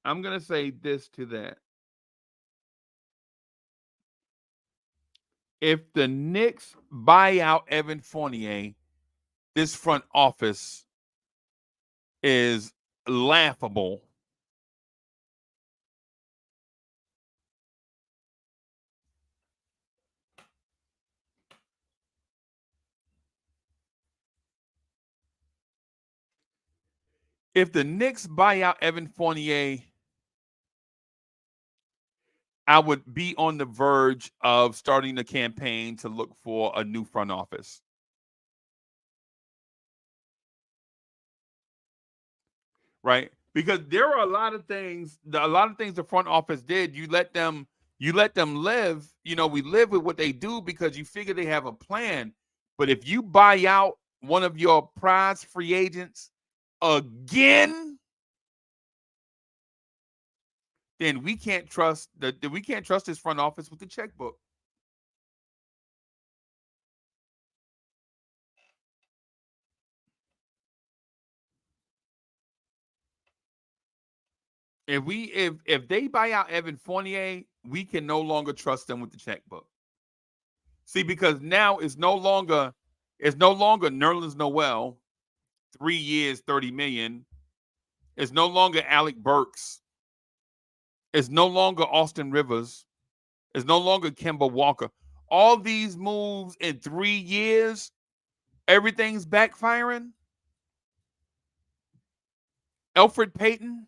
I'm gonna say this to that. If the Knicks buy out Evan Fournier, this front office is laughable. If the Knicks buy out Evan Fournier, I would be on the verge of starting the campaign to look for a new front office. Right? Because there are a lot of things the front office did. You let them live. You know, we live with what they do because you figure they have a plan. But if you buy out one of your prize free agents again, then we can't trust this front office with the checkbook. If they buy out Evan Fournier, we can no longer trust them with the checkbook. See, because now it's no longer Nerlens Noel, 3 years, $30 million. It's no longer Alec Burks. It's no longer Austin Rivers. It's no longer Kemba Walker. All these moves in 3 years, everything's backfiring. Elfrid Payton.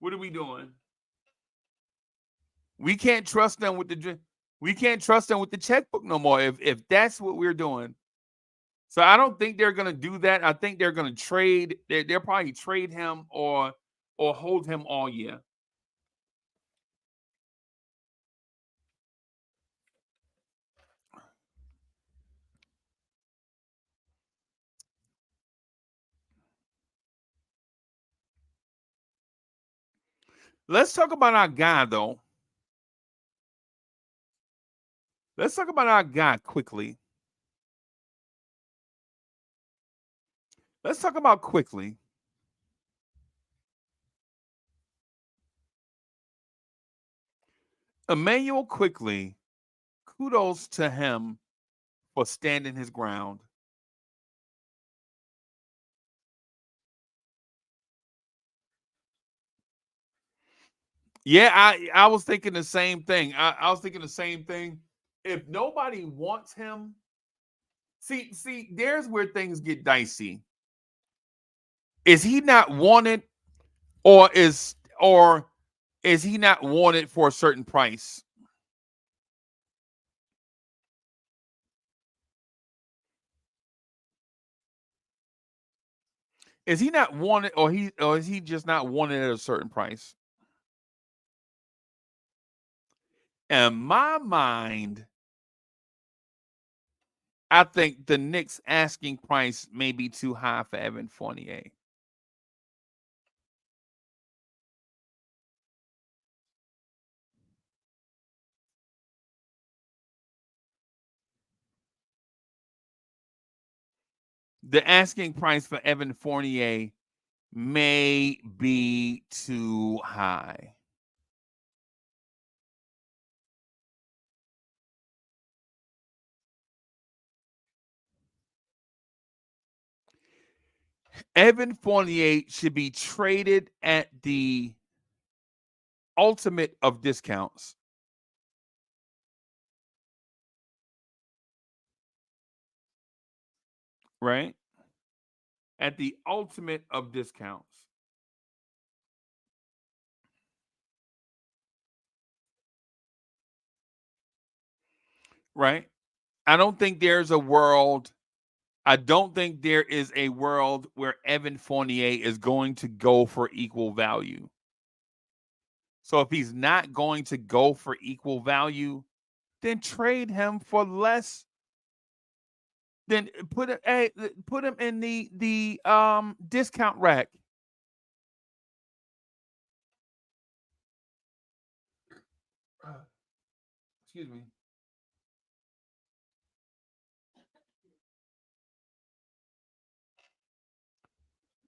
What are we doing? We can't trust them with the checkbook no more if that's what we're doing. So I don't think they're gonna do that. I think they're gonna trade. They'll probably trade him or hold him all year. Let's talk about our guy though. Let's talk about our guy quickly. Let's talk about Quickley. Emmanuel Quickley, kudos to him for standing his ground. Yeah, I was thinking the same thing. I was thinking the same thing. If nobody wants him, see, there's where things get dicey. Is he not wanted, or is he not wanted for a certain price? Is he not wanted, or is he just not wanted at a certain price? In my mind, I think the Knicks asking price may be too high for Evan Fournier. The asking price for Evan Fournier may be too high. Evan Fournier should be traded at the ultimate of discounts. Right? At the ultimate of discounts. Right? I don't think there's a world. I don't think there is a world where Evan Fournier is going to go for equal value. So if he's not going to go for equal value, then trade him for less. Then put him in the discount rack. Excuse me.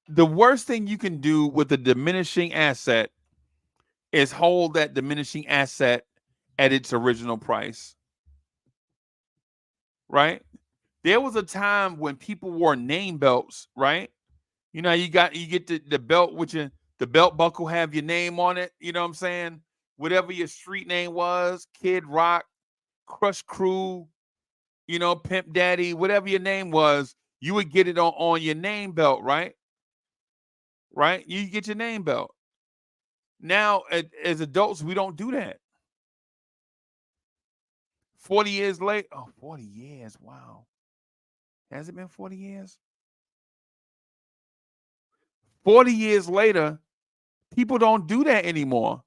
The worst thing you can do with a diminishing asset is hold that diminishing asset at its original price. Right? There was a time when people wore name belts, right? You know, you get the belt with the belt buckle have your name on it, you know what I'm saying? Whatever your street name was, Kid Rock, Crush Crew, you know, Pimp Daddy, whatever your name was, you would get it on your name belt, right? Right? You get your name belt. Now, as adults, we don't do that. 40 years late. Oh, 40 years. Wow. Has it been 40 years? 40 years later, people don't do that anymore.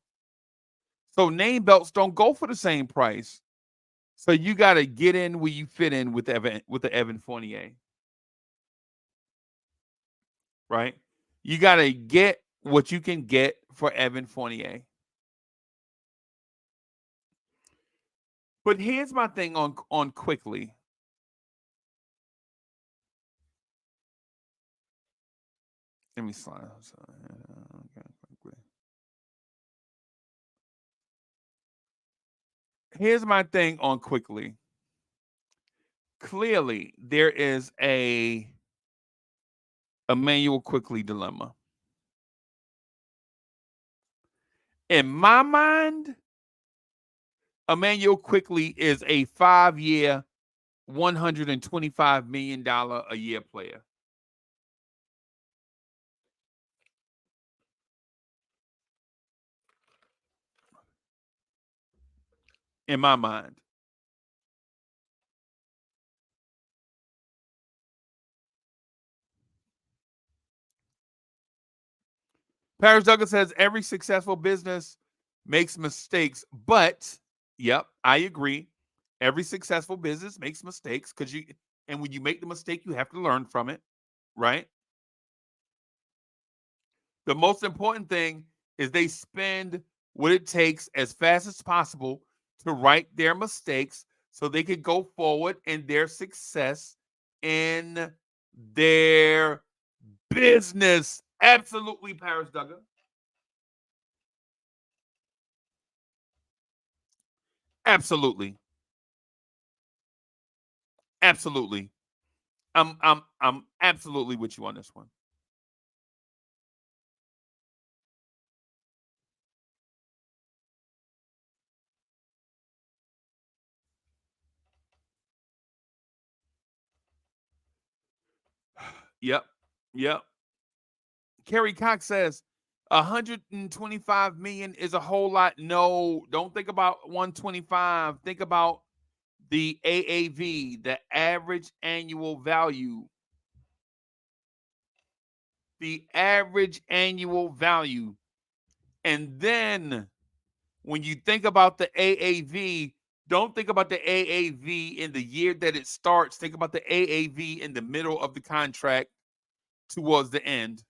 So name belts don't go for the same price. So you got to get in where you fit in with the Evan Fournier. Right? You got to get what you can get for Evan Fournier. But here's my thing on Quickley. Let me slide. Here's my thing on Quickley. Clearly, there is a Emmanuel Quickley dilemma. In my mind, Emmanuel Quickley is a 5-year, $125 million a year player. In my mind. Paris Douglas says every successful business makes mistakes, but yep, I agree. Every successful business makes mistakes and when you make the mistake, you have to learn from it, right? The most important thing is they spend what it takes as fast as possible to right their mistakes so they could go forward in their success in their business. Absolutely, Paris Duggar. Absolutely. Absolutely. I'm absolutely with you on this one. Yep. Yep. Kerry Cox says 125 million is a whole lot. No, don't think about 125. Think about the AAV, the average annual value. The average annual value. And then when you think about the AAV, don't think about the AAV in the year that it starts. Think about the AAV in the middle of the contract towards the end.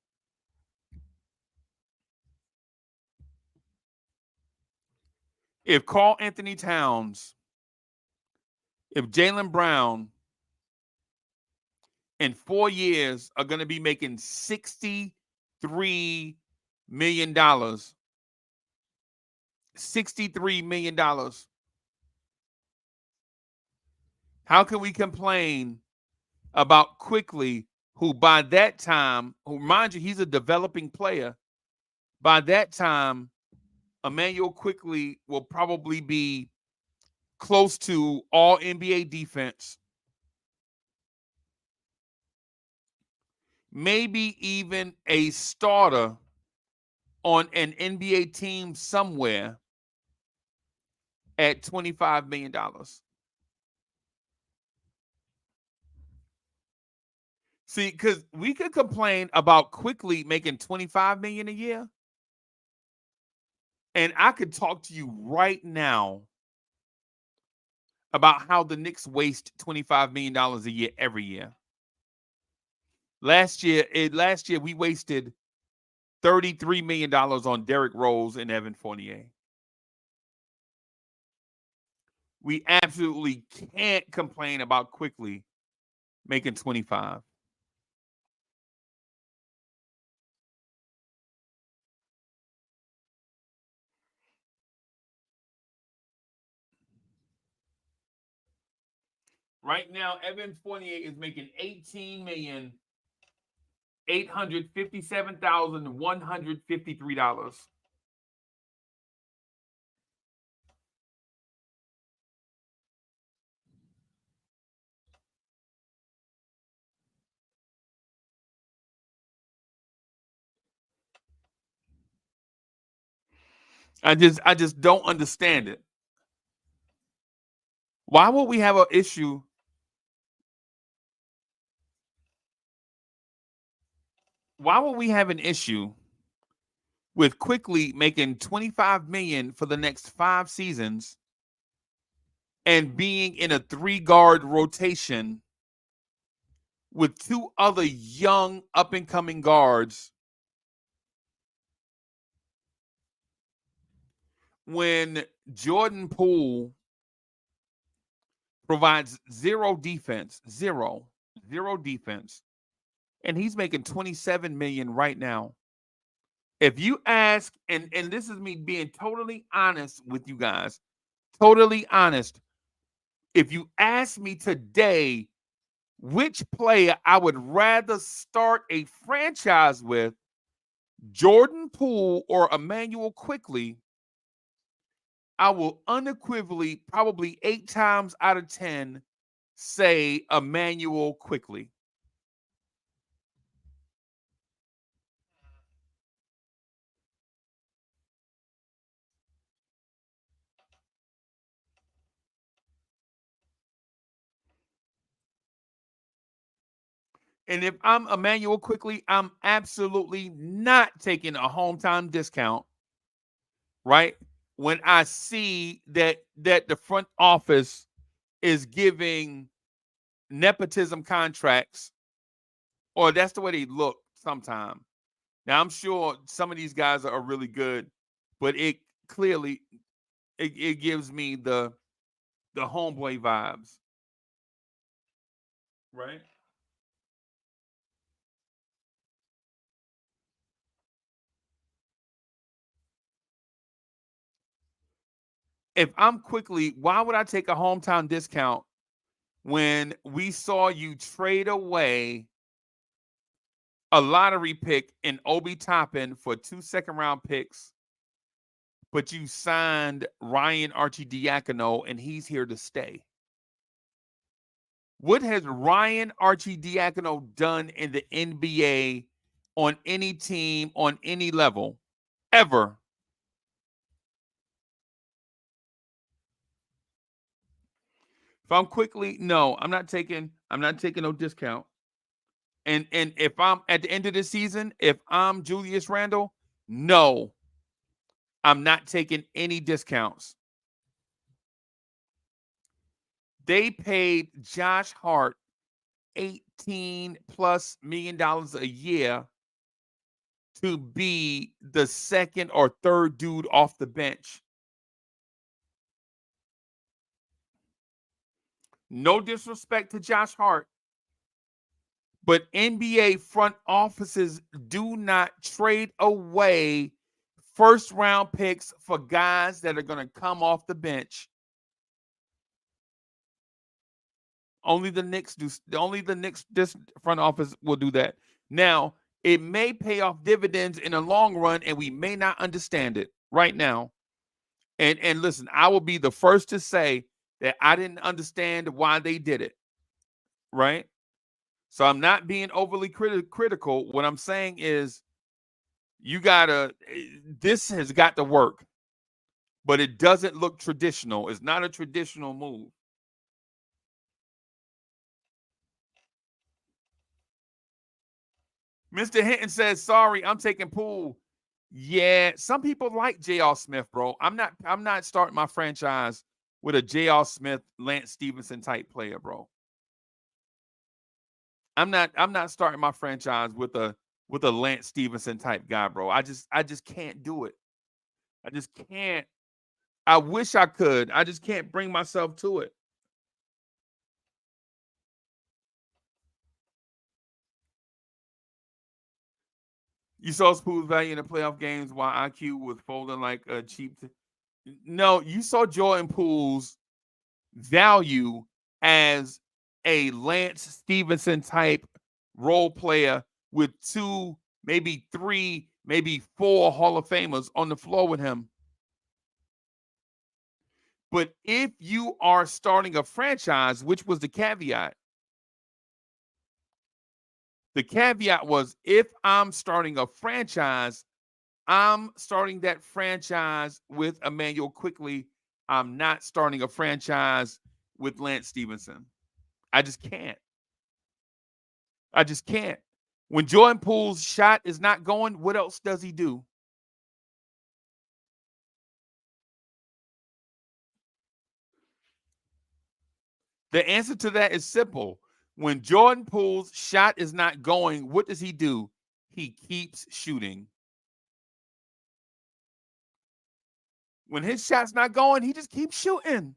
If Karl Anthony Towns, if Jaylen Brown in 4 years are going to be making $63 million, $63 million, how can we complain about Quickley, who by that time, who mind you, he's a developing player. By that time, Emmanuel Quickley will probably be close to all NBA defense, maybe even a starter on an NBA team somewhere at $25 million. See, because we could complain about Quickley making $25 million a year, and I could talk to you right now about how the Knicks waste $25 million a year every year. Last year we wasted $33 million on Derrick Rose and Evan Fournier. We absolutely can't complain about Quickley making 25. Right now, Evan Fournier is making $18,857,153. I just don't understand it. Why would we have an issue? Why would we have an issue with Quickley making $25 million for the next 5 seasons and being in a 3-guard rotation with 2 other young up-and-coming guards when Jordan Poole provides zero defense, zero defense, and he's making $27 million right now? If you ask, and this is me being totally honest with you guys, totally honest. If you ask me today which player I would rather start a franchise with, Jordan Poole or Emmanuel Quickley, I will unequivocally, probably 8 times out of 10, say Emmanuel Quickley. And if I'm Emmanuel Quickley, I'm absolutely not taking a hometown discount, right? When I see that the front office is giving nepotism contracts, or that's the way they look sometimes. Now, I'm sure some of these guys are really good, but it clearly it gives me the homeboy vibes, right? If I'm Quickley, why would I take a hometown discount when we saw you trade away a lottery pick in Obi Toppin for 2 second-round picks, but you signed Ryan Arcidiacono and he's here to stay? What has Ryan Arcidiacono done in the NBA on any team, on any level, ever? If I'm Quickley, no, I'm not taking no discount. And if I'm at the end of the season, if I'm Julius Randle, no, I'm not taking any discounts. They paid Josh Hart $18+ million a year to be the second or third dude off the bench. No disrespect to Josh Hart, but NBA front offices do not trade away first-round picks for guys that are going to come off the bench. Only the Knicks do. Only the Knicks, this front office will do that. Now, it may pay off dividends in the long run, and we may not understand it right now. And listen, I will be the first to say that I didn't understand why they did it, right? So I'm not being overly critical. What I'm saying is this has got to work, but it doesn't look traditional. It's not a traditional move. Mr. Hinton says, sorry, I'm taking Poole. Yeah, some people like J.R. Smith, bro. I'm not starting my franchise with a J.R. Smith, Lance Stevenson type player, bro. I'm not starting my franchise with a Lance Stevenson type guy, bro. I just can't do it. I just can't. I wish I could. I just can't bring myself to it. You saw Spool's value in the playoff games while IQ was folding like a cheap. No, you saw Jordan Poole's value as a Lance Stevenson type role player with 2, maybe 3, maybe 4 Hall of Famers on the floor with him. But if you are starting a franchise, which was the caveat, was if I'm starting a franchise, I'm starting that franchise with Emmanuel Quickley. I'm not starting a franchise with Lance Stevenson. I just can't. When Jordan Poole's shot is not going, what else does he do? The answer to that is simple. When Jordan Poole's shot is not going, what does he do? He keeps shooting. When his shot's not going, he just keeps shooting.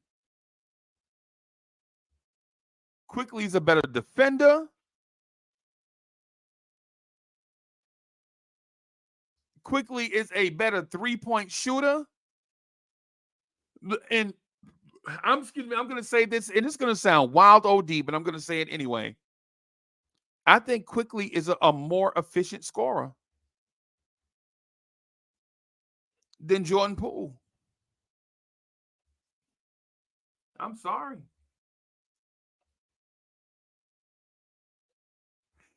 Quickley's a better defender. Quickley is a better three-point shooter. And I'm going to say this, and it's going to sound wild OD, but I'm going to say it anyway. I think Quickley is a more efficient scorer than Jordan Poole. I'm sorry.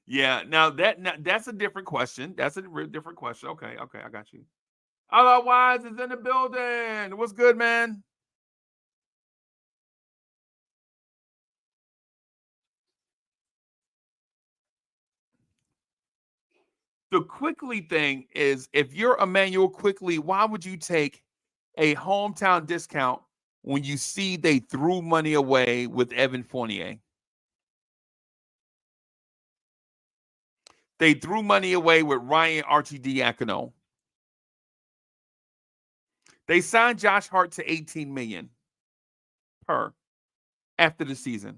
Yeah, now that's a different question. That's a real different question. Okay, I got you. Otherwise, is in the building. What's good, man? The Quickley thing is, if you're Emmanuel Quickley, why would you take a hometown discount when you see they threw money away with Evan Fournier? They threw money away with Ryan Arcidiacono. They signed Josh Hart to $18 million per after the season.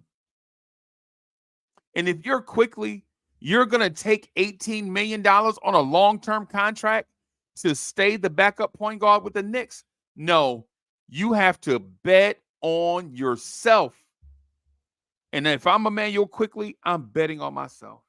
And if you're Quickley, you're going to take $18 million on a long-term contract to stay the backup point guard with the Knicks? No, you have to bet on yourself. And if I'm Emmanuel Quickley, I'm betting on myself.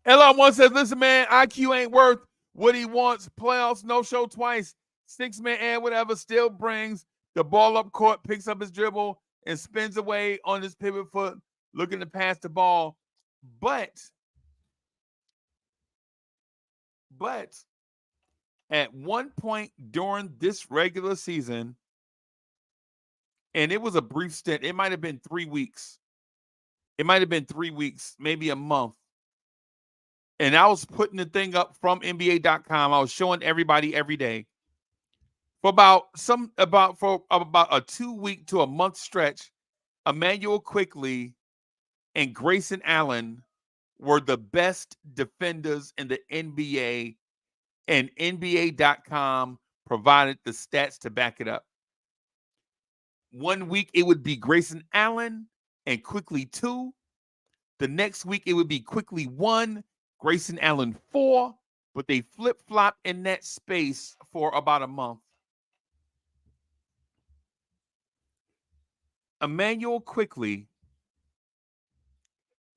LR1 says, listen, man, IQ ain't worth what he wants. Playoffs, no show twice. 6-man and whatever, still brings the ball up court, picks up his dribble, and spins away on his pivot foot, looking to pass the ball. But But at one point during this regular season, and it was a brief stint, it might have been 3 weeks. It might have been 3 weeks, maybe a month. And I was putting the thing up from NBA.com. I was showing everybody every day. For about a 2-week to a month stretch, Emmanuel Quickley and Grayson Allen were the best defenders in the NBA, and NBA.com provided the stats to back it up. 1 week it would be Grayson Allen and Quickley 2. The next week it would be Quickley 1, Grayson Allen 4, but they flip-flop in that space for about a month. Emmanuel Quickley,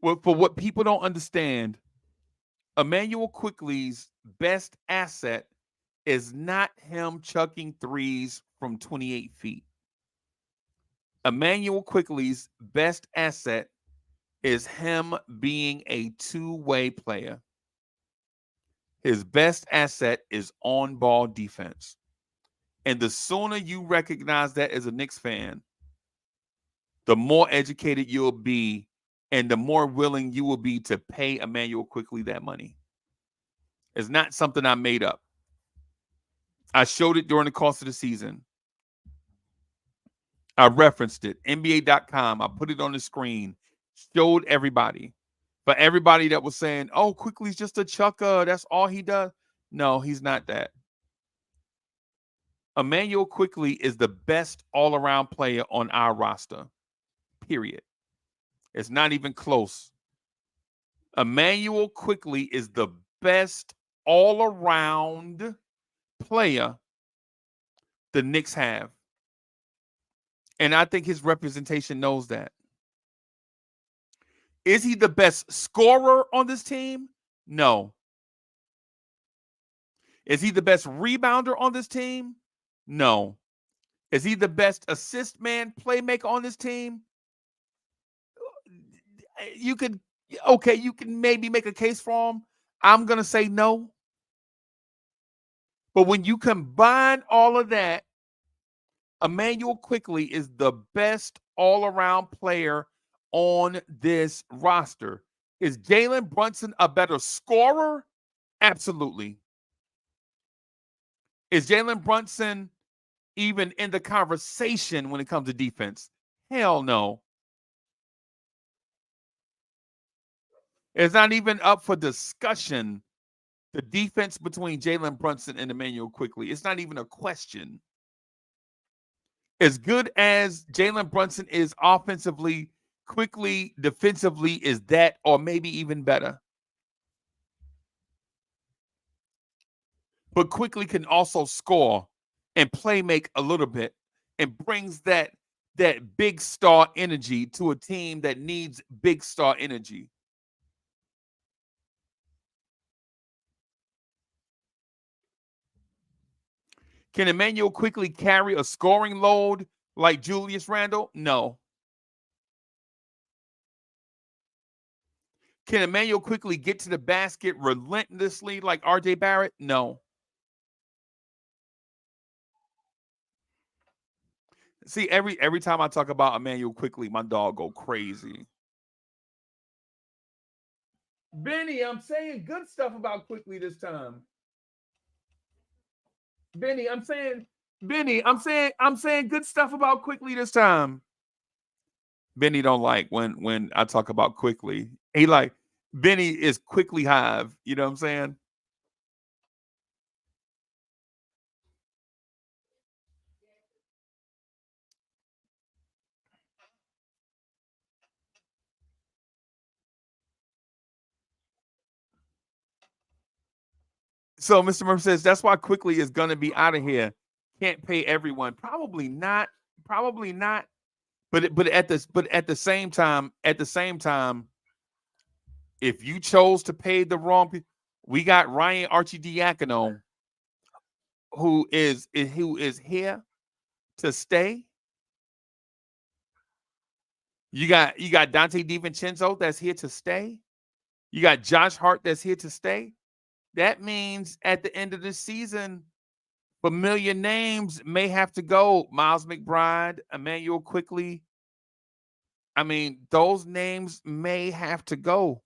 well, for what people don't understand, Emmanuel Quickley's best asset is not him chucking threes from 28 feet. Emmanuel Quickley's best asset is him being a two-way player. His best asset is on-ball defense. And the sooner you recognize that as a Knicks fan, the more educated you'll be and the more willing you will be to pay Emmanuel Quickley that money. It's not something I made up. I showed it during the course of the season. I referenced it. NBA.com. I put it on the screen. Showed everybody. But everybody that was saying, oh, Quickley's just a chucker, that's all he does. No, he's not that. Emmanuel Quickley is the best all-around player on our roster. Period. It's not even close. Emmanuel Quickley is the best all-around player the Knicks have. And I think his representation knows that. Is he the best scorer on this team? No. Is he the best rebounder on this team? No. Is he the best assist man playmaker on this team? You can maybe make a case for him. I'm going to say no. But when you combine all of that, Emmanuel Quickley is the best all-around player on this roster. Is Jalen Brunson a better scorer? Absolutely. Is Jalen Brunson even in the conversation when it comes to defense? Hell no. It's not even up for discussion, the defense between Jalen Brunson and Emmanuel Quickley. It's not even a question. As good as Jalen Brunson is offensively, Quickley defensively is that, or maybe even better. But Quickley can also score and play make a little bit and brings that big star energy to a team that needs big star energy. Can Emmanuel Quickley carry a scoring load like Julius Randle? No. Can Emmanuel Quickley get to the basket relentlessly like RJ Barrett? No. See, every time I talk about Emmanuel Quickley, my dog go crazy. Benny, I'm saying good stuff about Quickley this time. Benny, I'm saying good stuff about Quickley this time. Benny don't like when I talk about Quickley. He like Benny is Quickley Hive. You know what I'm saying? So Mr. Murphy says that's why Quickley is gonna be out of here. Can't pay everyone. Probably not. Probably not. But at the same time, if you chose to pay the wrong people, we got Ryan Arcidiacono, who is here to stay. You got Dante DiVincenzo that's here to stay. You got Josh Hart that's here to stay. that means at the end of the season, familiar names may have to go. Miles McBride, Emmanuel Quickley. I mean, those names may have to go.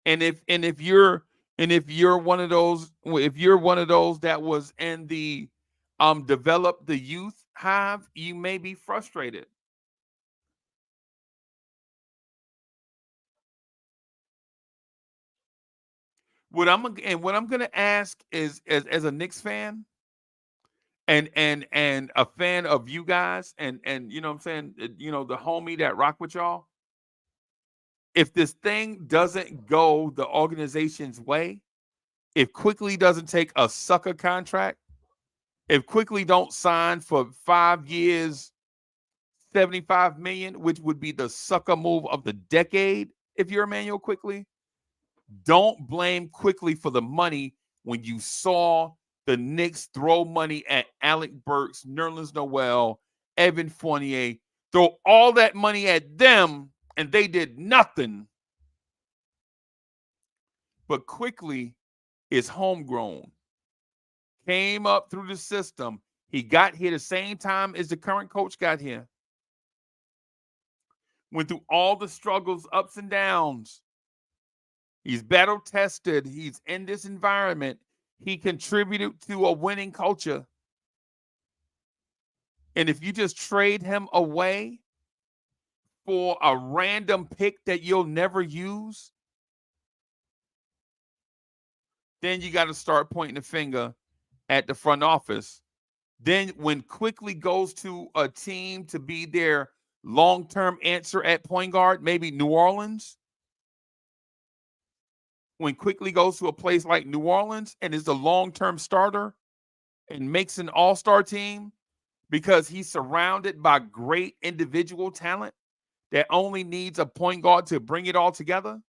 And if you're one of those, if you're one of those that was in the develop the youth hive, you may be frustrated. What I'm gonna ask is, as a Knicks fan and a fan of you guys, and you know what I'm saying, the homie that rock with y'all, if this thing doesn't go the organization's way, if Quickly doesn't take a sucker contract, if Quickly don't sign for 5 years, 75 million, which would be the sucker move of the decade, if you're Emmanuel Quickly, don't blame Quickly for the money when you saw the Knicks throw money at Alec Burks, Nerlens Noel, Evan Fournier, throw all that money at them, and they did nothing. But Quickly is homegrown, came up through the system. He got here the same time as the current coach got here. Went through all the struggles, ups and downs. He's battle tested. He's in this environment. He contributed to a winning culture. And if you just trade him away for a random pick that you'll never use, then you got to start pointing the finger at the front office. Then when Quickly goes to a team to be their long-term answer at point guard, maybe New Orleans, when Quickly goes to a place like New Orleans and is the long-term starter and makes an all-star team because he's surrounded by great individual talent that only needs a point guard to bring it all together.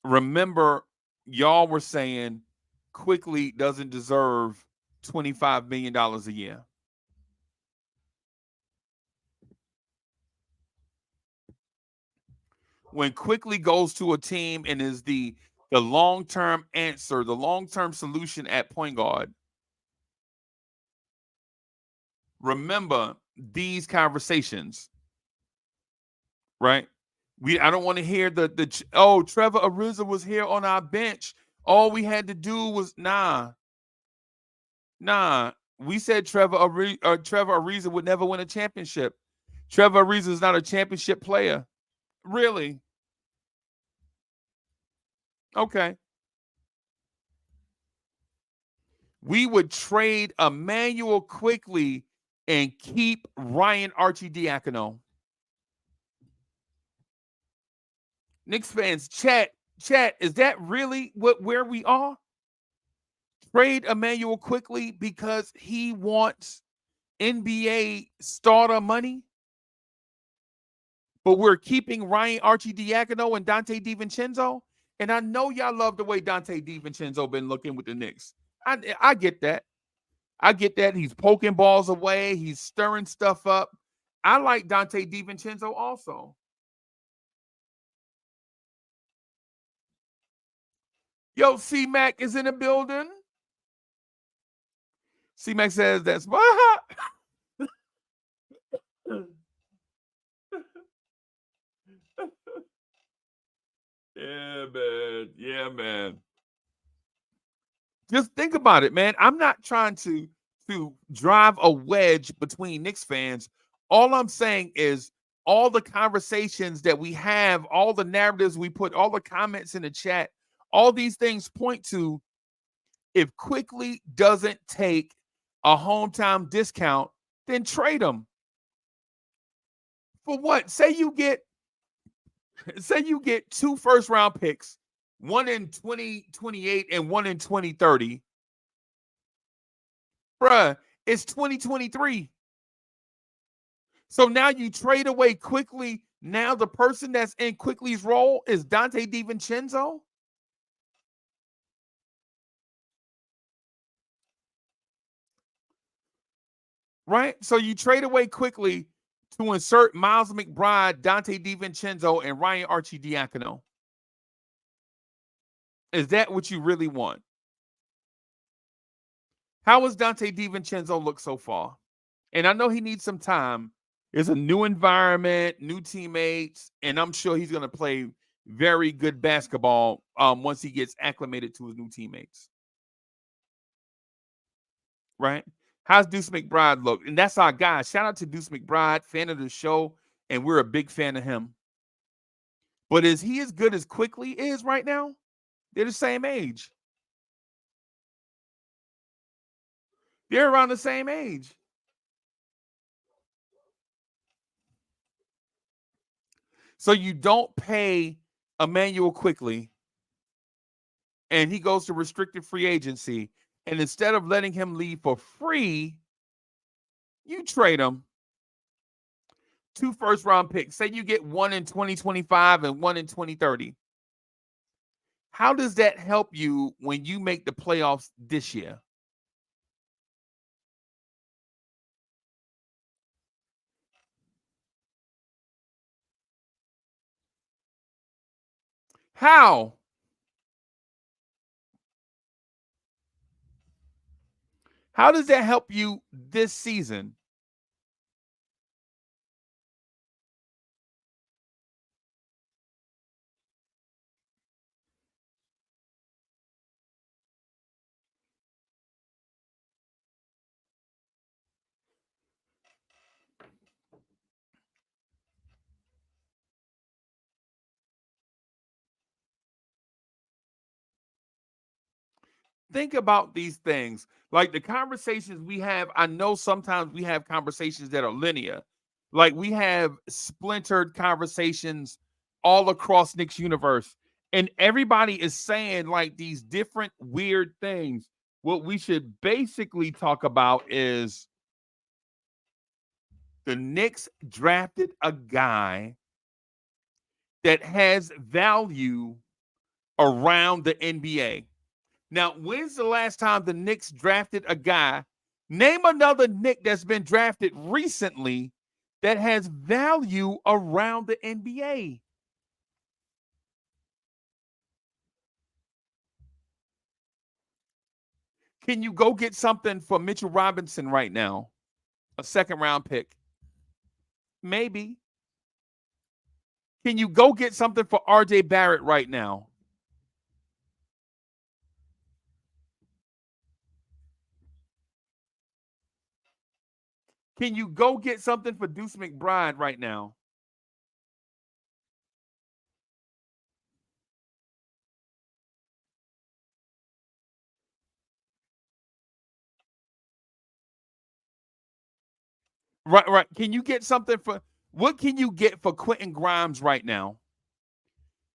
Remember, y'all were saying Quickly doesn't deserve $25 million a year. When Quickly goes to a team and is the long-term answer, the long-term solution at point guard, remember these conversations, right? I don't want to hear the Trevor Ariza was here on our bench. All we had to do was nah. We said Trevor Ariza would never win a championship. Trevor Ariza is not a championship player. Really? Okay. We would trade Emmanuel Quickley and keep Ryan Arcidiacono. Knicks fans, chat, is that really where we are? Trade Emmanuel Quickley because he wants NBA starter money? But we're keeping Ryan Arcidiacono and Dante DiVincenzo? And I know y'all love the way Dante DiVincenzo been looking with the Knicks. I get that. I get that. He's poking balls away. He's stirring stuff up. I like Dante DiVincenzo also. Yo, C-Mac is in the building. C-Mac says that's my Yeah, man. Yeah, man. Just think about it, man. I'm not trying to drive a wedge between Knicks fans. All I'm saying is all the conversations that we have, all the narratives we put, all the comments in the chat, all these things point to if Quickly doesn't take a hometown discount, then trade him. For what? Say you get 2 first-round picks, one in 2028 and one in 2030. Bruh, it's 2023. So now you trade away Quickly. Now the person that's in Quickly's role is Dante DiVincenzo. Right? So you trade away Quickly to insert Miles McBride, Dante DiVincenzo, and Ryan Arcidiacono. Is that what you really want? How has Dante DiVincenzo look so far? And I know he needs some time. It's a new environment, new teammates, and I'm sure he's going to play very good basketball once he gets acclimated to his new teammates. Right? How's Deuce McBride look? And that's our guy. Shout out to Deuce McBride, fan of the show, and we're a big fan of him. But is he as good as Quickley is right now? They're the same age. They're around the same age. So you don't pay Emmanuel Quickley, and he goes to restricted free agency, and instead of letting him leave for free, you trade him. 2 first-round picks. Say you get one in 2025 and one in 2030. How does that help you when you make the playoffs this year? How? How does that help you this season? Think about these things. Like the conversations we have, I know sometimes we have conversations that are linear. Like we have splintered conversations all across Nick's universe. And everybody is saying like these different weird things. What we should basically talk about is the Knicks drafted a guy that has value around the NBA. Now, when's the last time the Knicks drafted a guy? Name another Knick that's been drafted recently that has value around the NBA. Can you go get something for Mitchell Robinson right now? A second-round pick? Maybe. Can you go get something for RJ Barrett right now? Can you go get something for Deuce McBride right now? Right. Can you get something for what can you get for Quentin Grimes right now?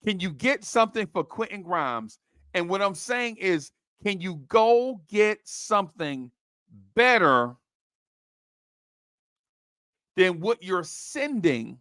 Can you get something for Quentin Grimes? And what I'm saying is, can you go get something better than what you're sending?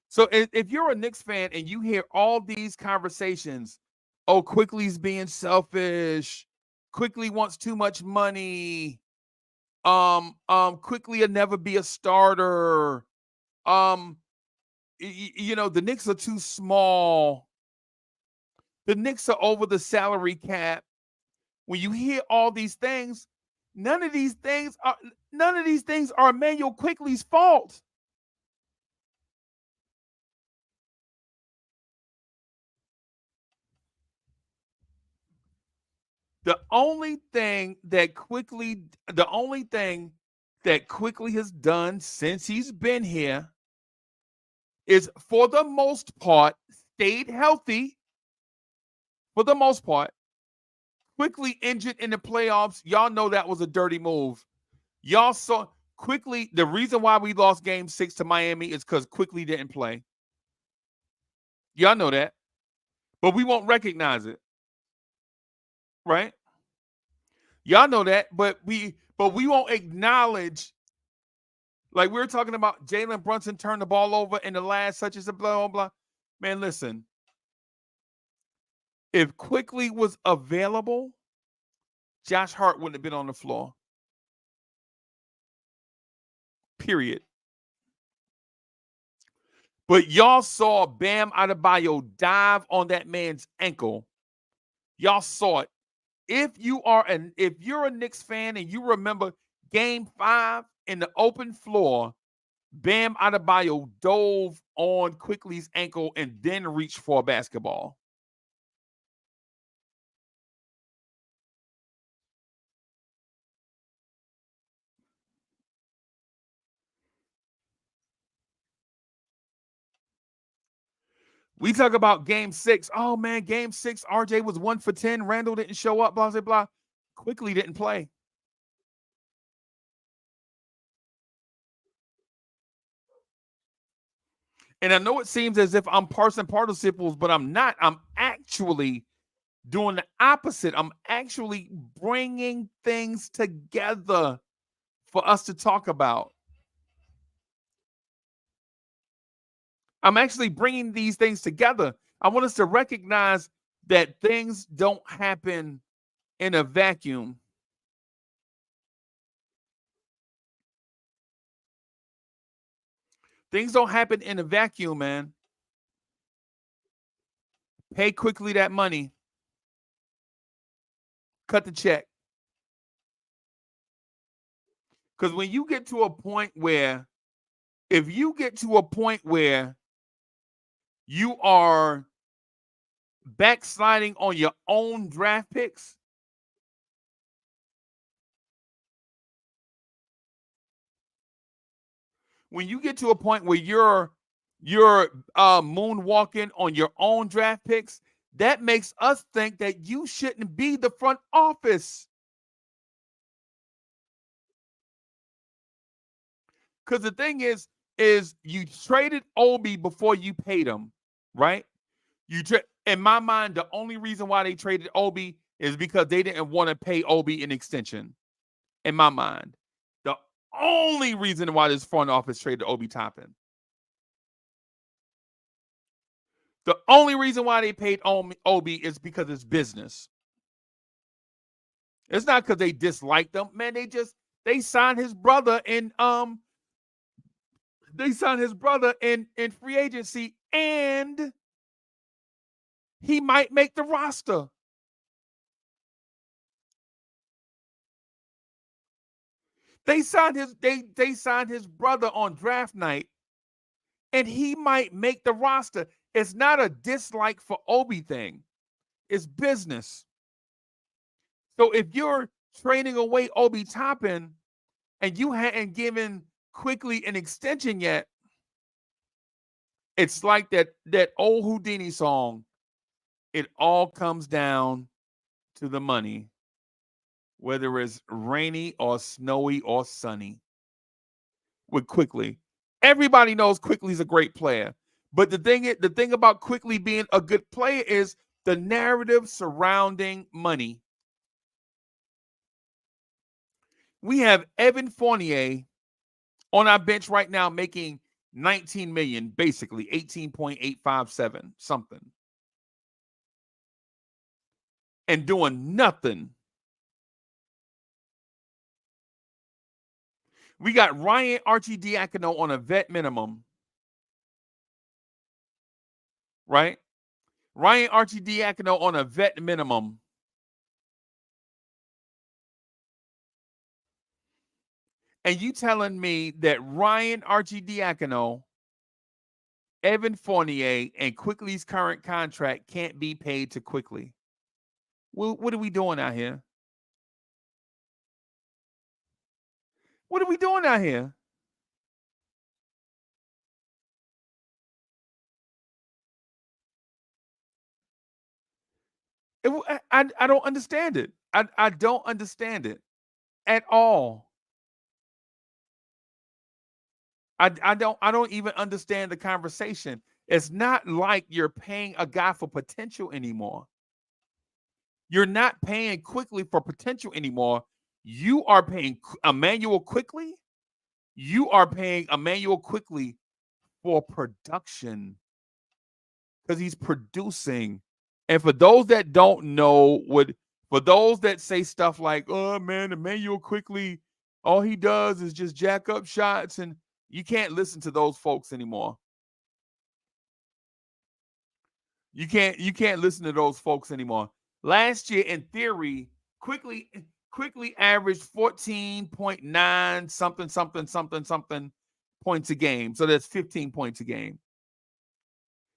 So if you're a Knicks fan and you hear all these conversations, oh, Quickley's being selfish, Quickley wants too much money, Quickley will never be a starter, the Knicks are too small, the Knicks are over the salary cap. When you hear all these things, none of these things are Emmanuel Quickley's fault. The only thing that Quickley has done since he's been here is, for the most part, stayed healthy. For the most part, Quickley injured in the playoffs. Y'all know that was a dirty move. Y'all saw Quickley. The reason why we lost Game 6 to Miami is because Quickley didn't play. Y'all know that, but we won't recognize it. Right? Y'all know that, but we won't acknowledge. Like we were talking about, Jalen Brunson turned the ball over in the last such as a blah blah blah. Man, listen. If Quickley was available, Josh Hart wouldn't have been on the floor. Period. But y'all saw Bam Adebayo dive on that man's ankle. Y'all saw it. If you're a Knicks fan and you remember Game 5 in the open floor, Bam Adebayo dove on Quickley's ankle and then reached for a basketball. We talk about Game 6. Oh, man, Game 6, RJ was 1 for 10. Randall didn't show up, blah, blah, blah. Quickley didn't play. And I know it seems as if I'm parsing participles, but I'm not. I'm actually doing the opposite. I'm actually bringing things together for us to talk about. I'm actually bringing these things together. I want us to recognize that things don't happen in a vacuum. Things don't happen in a vacuum, man. Pay Quickley that money. Cut the check. Because when you get to a point where, if you get to a point where you are backsliding on your own draft picks, when you get to a point where you're moonwalking on your own draft picks, that makes us think that you shouldn't be the front office. Because the thing is you traded Obi before you paid him, right? In my mind, the only reason why they traded Obi is because they didn't want to pay Obi an extension. In my mind, the only reason why this front office traded Obi Toppin. The only reason why they paid Obi is because it's business. It's not because they disliked them, man. They signed his brother in free agency, and he might make the roster. They signed his brother on draft night, and he might make the roster. It's not a dislike for Obi thing. It's business. So if you're trading away Obi Toppin and you hadn't given Quickley an extension yet, it's like that old Houdini song. It all comes down to the money, whether it's rainy or snowy or sunny. With Quickley, everybody knows Quickley's a great player, but the thing about Quickley being a good player is the narrative surrounding money. We have Evan Fournier on our bench right now making $19 million, basically 18.857 something, and doing nothing. We got Ryan Arcidiacono on a vet minimum, right? Ryan Arcidiacono on a vet minimum. And you telling me that Ryan Arcidiacono, Evan Fournier, and Quickley's current contract can't be paid to Quickley? What are we doing out here? What are we doing out here? I don't understand it. I don't understand it at all. I don't even understand the conversation. It's not like you're paying a guy for potential anymore. You're not paying Quickley for potential anymore. You are paying Emmanuel Quickley. You are paying Emmanuel Quickley for production because he's producing. And for those that don't know what For those that say stuff like, oh man, Emmanuel Quickley, all he does is just jack up shots, and you can't listen to those folks anymore. You can't listen to those folks anymore. Last year, in theory, Quickley averaged 14.9 something points a game. So that's 15 points a game.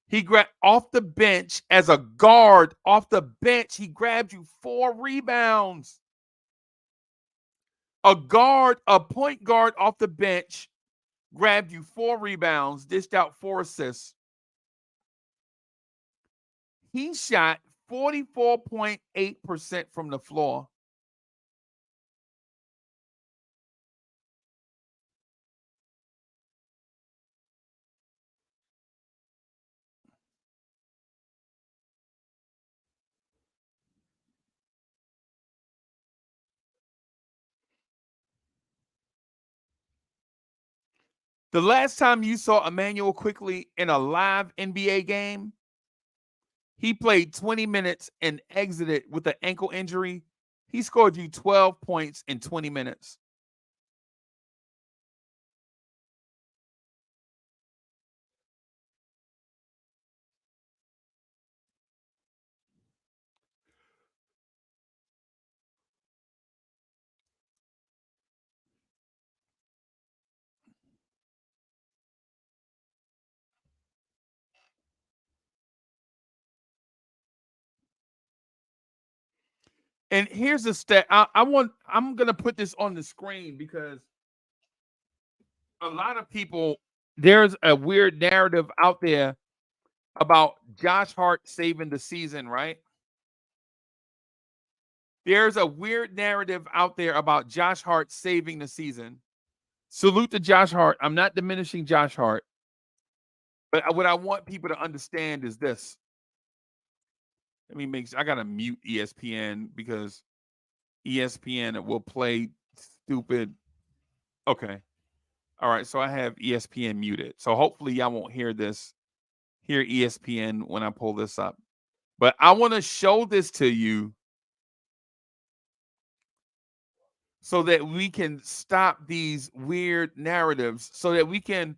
He grabbed off the bench as a guard, off the bench, he grabbed you 4 rebounds. A point guard off the bench grabbed you 4 rebounds, dished out 4 assists. He shot 44.8% from the floor. The last time you saw Emmanuel Quickley in a live NBA game, he played 20 minutes and exited with an ankle injury. He scored you 12 points in 20 minutes. And here's the stat. I'm gonna put this on the screen because a lot of people, there's a weird narrative out there about Josh Hart saving the season, right? There's a weird narrative out there about Josh Hart saving the season. Salute to Josh Hart. I'm not diminishing Josh Hart. But what I want people to understand is this. I gotta mute ESPN because ESPN will play stupid. Okay. All right. So I have ESPN muted. So hopefully y'all won't hear ESPN when I pull this up. But I want to show this to you so that we can stop these weird narratives, so that we can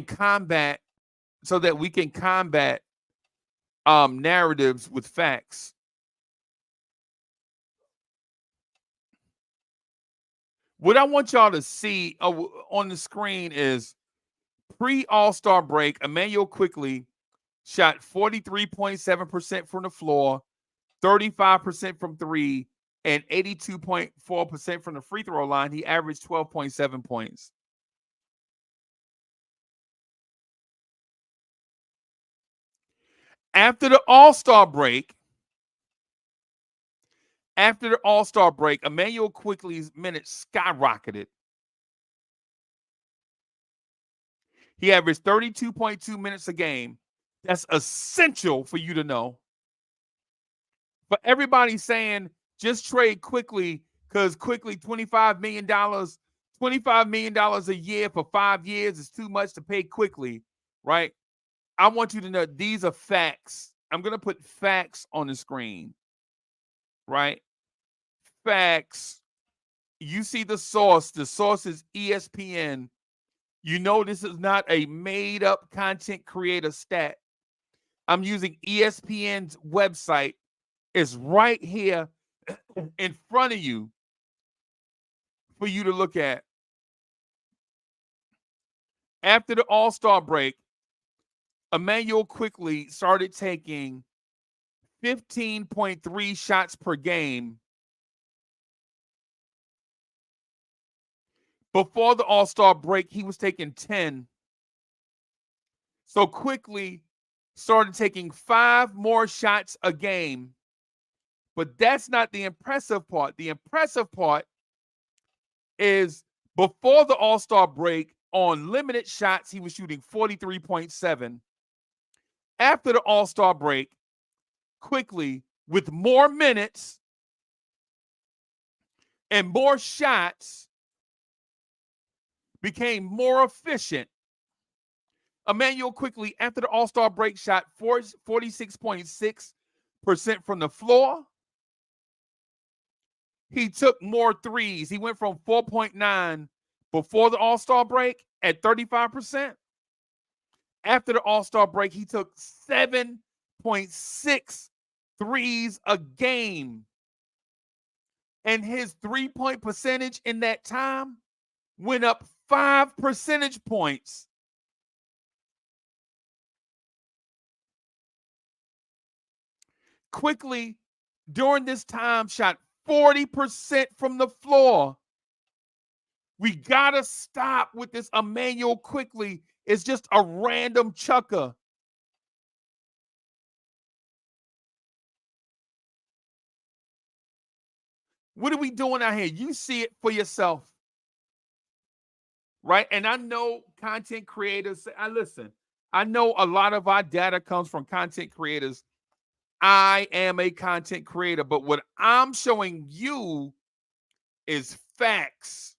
combat narratives with facts. What I want y'all to see on the screen is pre-All-Star break, Emmanuel Quickley shot 43.7% from the floor, 35% from 3, and 82.4% from the free throw line. He averaged 12.7 points. After the All-Star break, Emmanuel Quickley's minutes skyrocketed. He averaged 32.2 minutes a game. That's essential for you to know. But everybody's saying just trade Quickley because Quickley $25 million a year for 5 years is too much to pay Quickley, right? I want you to know these are facts. I'm going to put facts on the screen, right? Facts. You see the source. The source is ESPN. You know this is not a made-up content creator stat. I'm using ESPN's website. It's right here in front of you for you to look at. After the All-Star break, Emmanuel Quickley started taking 15.3 shots per game. Before the All-Star break, he was taking 10. So Quickley started taking 5 more shots a game. But that's not the impressive part. The impressive part is before the All-Star break, on limited shots, he was shooting 43.7. After the All-Star break, Quickley, with more minutes and more shots, became more efficient. Emmanuel Quickley, after the All-Star break, shot 46.6% from the floor, he took more threes. He went from 4.9 before the All-Star break at 35%. After the All-Star break, he took 7.6 threes a game. And his three-point percentage in that time went up 5 percentage points. Quickley, during this time, shot 40% from the floor. We got to stop with this Emmanuel Quickley. It's just a random chucker. What are we doing out here? You see it for yourself, right? And I know content creators, listen, I know a lot of our data comes from content creators. I am a content creator, but what I'm showing you is facts.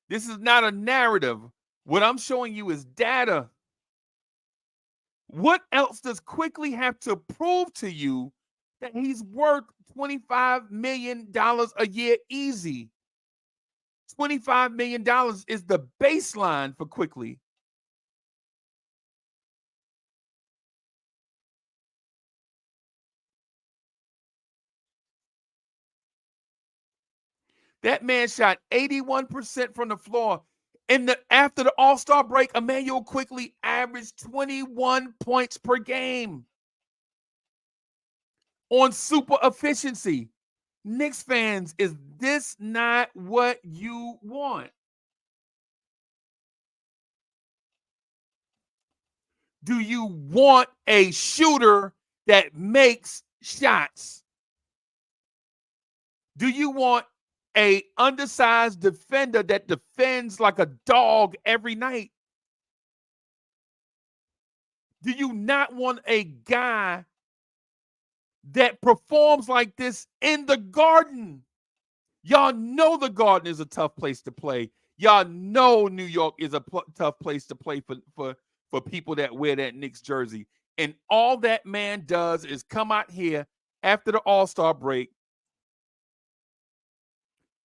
This is not a narrative. What I'm showing you is data. What else does Quickley have to prove to you that he's worth $25 million a year easy? $25 million is the baseline for Quickley. That man shot 81% from the floor. After the All-Star break, Emmanuel Quickley averaged 21 points per game on super efficiency. Knicks fans, is this not what you want? Do you want a shooter that makes shots? Do you want a undersized defender that defends like a dog every night? Do you not want a guy that performs like this in the Garden? Y'all know the Garden is a tough place to play. Y'all know New York is a tough place to play for people that wear that Knicks jersey. And all that man does is come out here after the All-Star break.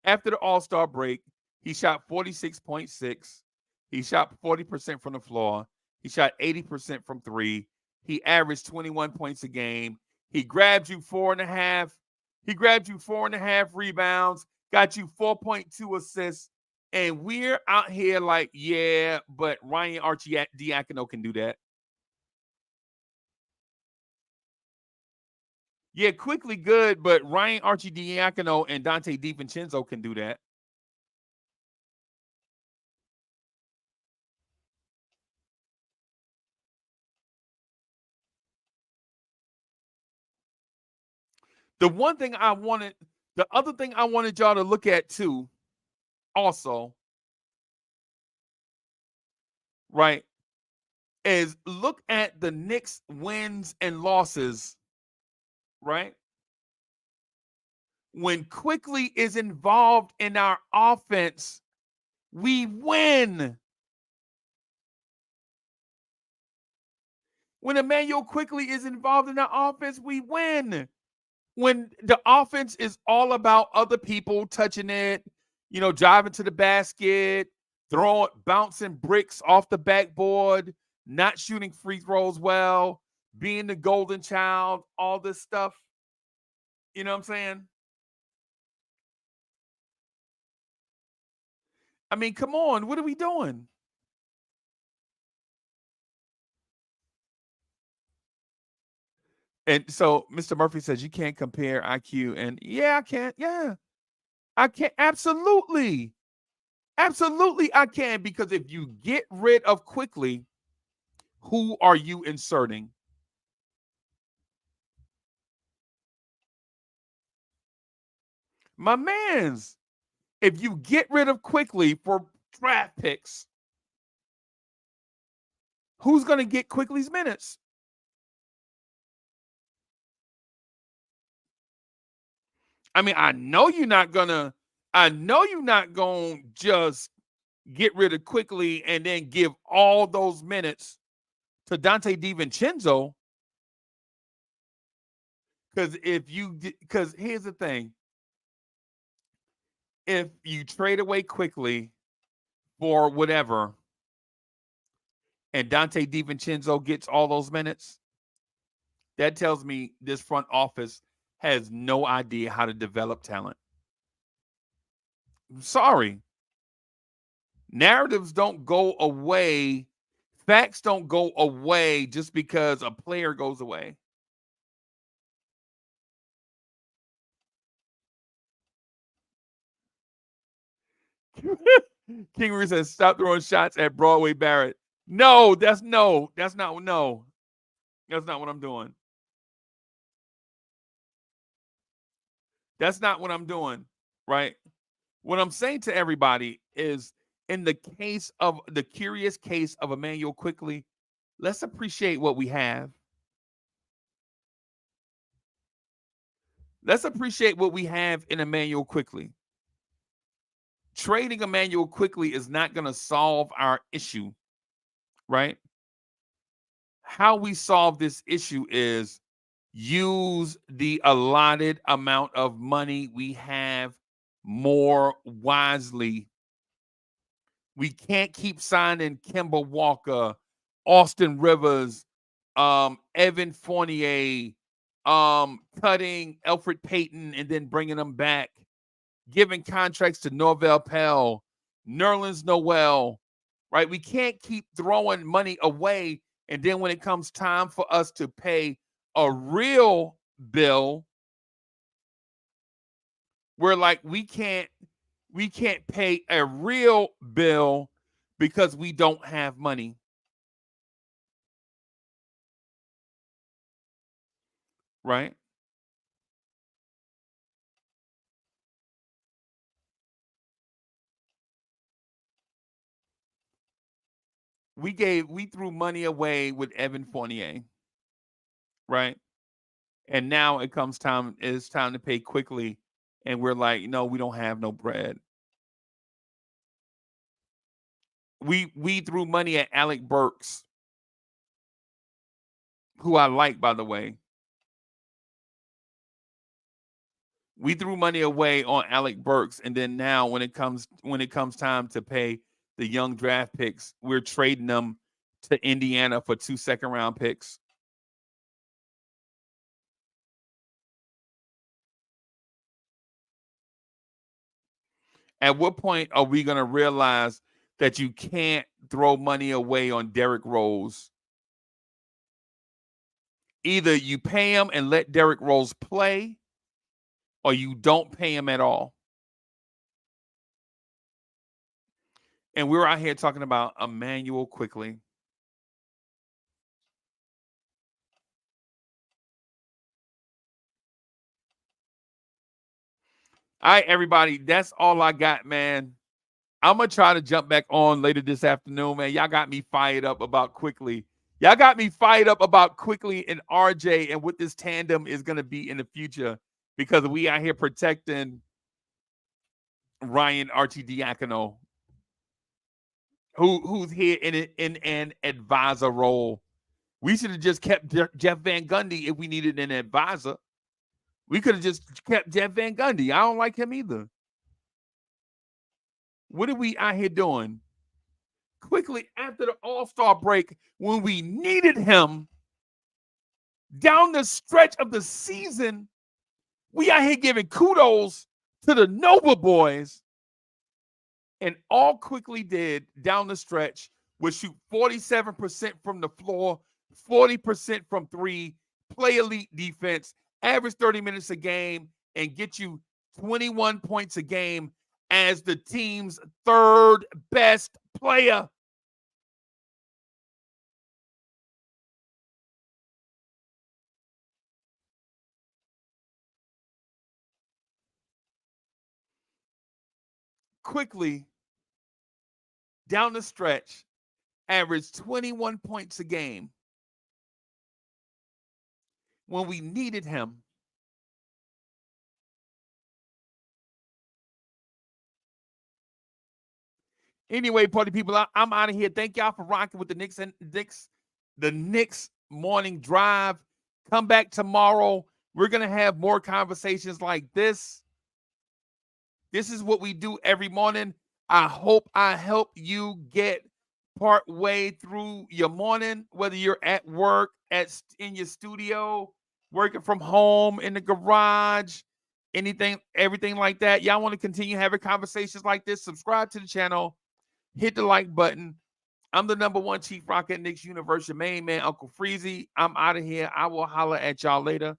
After the All-Star break, he shot 46.6. He shot 40% from the floor. He shot 80% from three. He averaged 21 points a game. He grabbed you 4.5. He grabbed you 4.5 rebounds, got you 4.2 assists. And we're out here like, yeah, but Ryan Arcidiacono can do that. Yeah, Quickley good, but Ryan Arcidiacono and Dante DiVincenzo can do that. The other thing I wanted y'all to look at too, also, right, is look at the Knicks wins and losses, right? When Quickley is involved in our offense, we win. When Emmanuel Quickley is involved in our offense, we win. When the offense is all about other people touching it, driving to the basket, bouncing bricks off the backboard, not shooting free throws well, being the golden child, all this stuff. You know what I'm saying? I mean, come on, what are we doing? And so Mr. Murphy says you can't compare IQ. And yeah, I can't. Yeah, I can. Absolutely. Absolutely, I can. Because if you get rid of Quickley, who are you inserting? My mans. If you get rid of Quickley for draft picks, who's going to get Quickley's minutes? I mean, I know you're not going to just get rid of Quickley and then give all those minutes to Dante DiVincenzo. Because here's the thing. If you trade away Quickley for whatever, and Dante DiVincenzo gets all those minutes, that tells me this front office has no idea how to develop talent. I'm sorry. Narratives don't go away. Facts don't go away just because a player goes away. King Reed says, stop throwing shots at Broadway Barrett. No, that's not That's not what I'm doing. That's not what I'm doing, right? What I'm saying to everybody is, in the curious case of Emmanuel Quickley, let's appreciate what we have. Let's appreciate what we have in Emmanuel Quickley. Trading Emmanuel Quickley is not going to solve our issue, right? How we solve this issue is use the allotted amount of money we have more wisely. We can't keep signing Kemba Walker, Austin Rivers, Evan Fournier, cutting Elfrid Payton and then bringing them back, giving contracts to Norvel Pelle, Nerlens Noel, right? We can't keep throwing money away, and then when it comes time for us to pay a real bill, we're like, we can't pay a real bill because we don't have money. Right? We threw money away with Evan Fournier. Right? And now it's time to pay Quickley, and we're like, no, we don't have no bread. We threw money at Alec Burks, who I like, by the way. We threw money away on Alec Burks, and then now when it comes time to pay the young draft picks, we're trading them to Indiana for 2 second-round picks. At what point are we going to realize that you can't throw money away on Derrick Rose? Either you pay him and let Derrick Rose play, or you don't pay him at all. And we're out here talking about Emmanuel Quickley. All right, everybody, that's all I got, man. I'm going to try to jump back on later this afternoon, man. Y'all got me fired up about Quickley. Y'all got me fired up about Quickley and RJ and what this tandem is going to be in the future, because we out here protecting Ryan Arcidiacono, who's here in an advisor role. We should have just kept Jeff Van Gundy if we needed an advisor. We could have just kept Jeff Van Gundy. I don't like him either. What are we out here doing? Quickley, after the All-Star break, when we needed him, down the stretch of the season, we out here giving kudos to the Nova boys. And all Quickley did down the stretch was shoot 47% from the floor, 40% from three, play elite defense, average 30 minutes a game, and get you 21 points a game as the team's third best player. Quickley, down the stretch, averaged 21 points a game when we needed him. Anyway, party people, I'm out of here. Thank y'all for rocking with the Knicks morning drive. Come back tomorrow. We're going to have more conversations like this. This is what we do every morning. I hope I help you get part way through your morning, whether you're at work, in your studio, working from home, in the garage, everything like that. Y'all want to continue having conversations like this? Subscribe to the channel, hit the like button. I'm the #1 Chief Rock at Knicks Universe, your main man, Uncle Freezie. I'm out of here. I will holler at y'all later.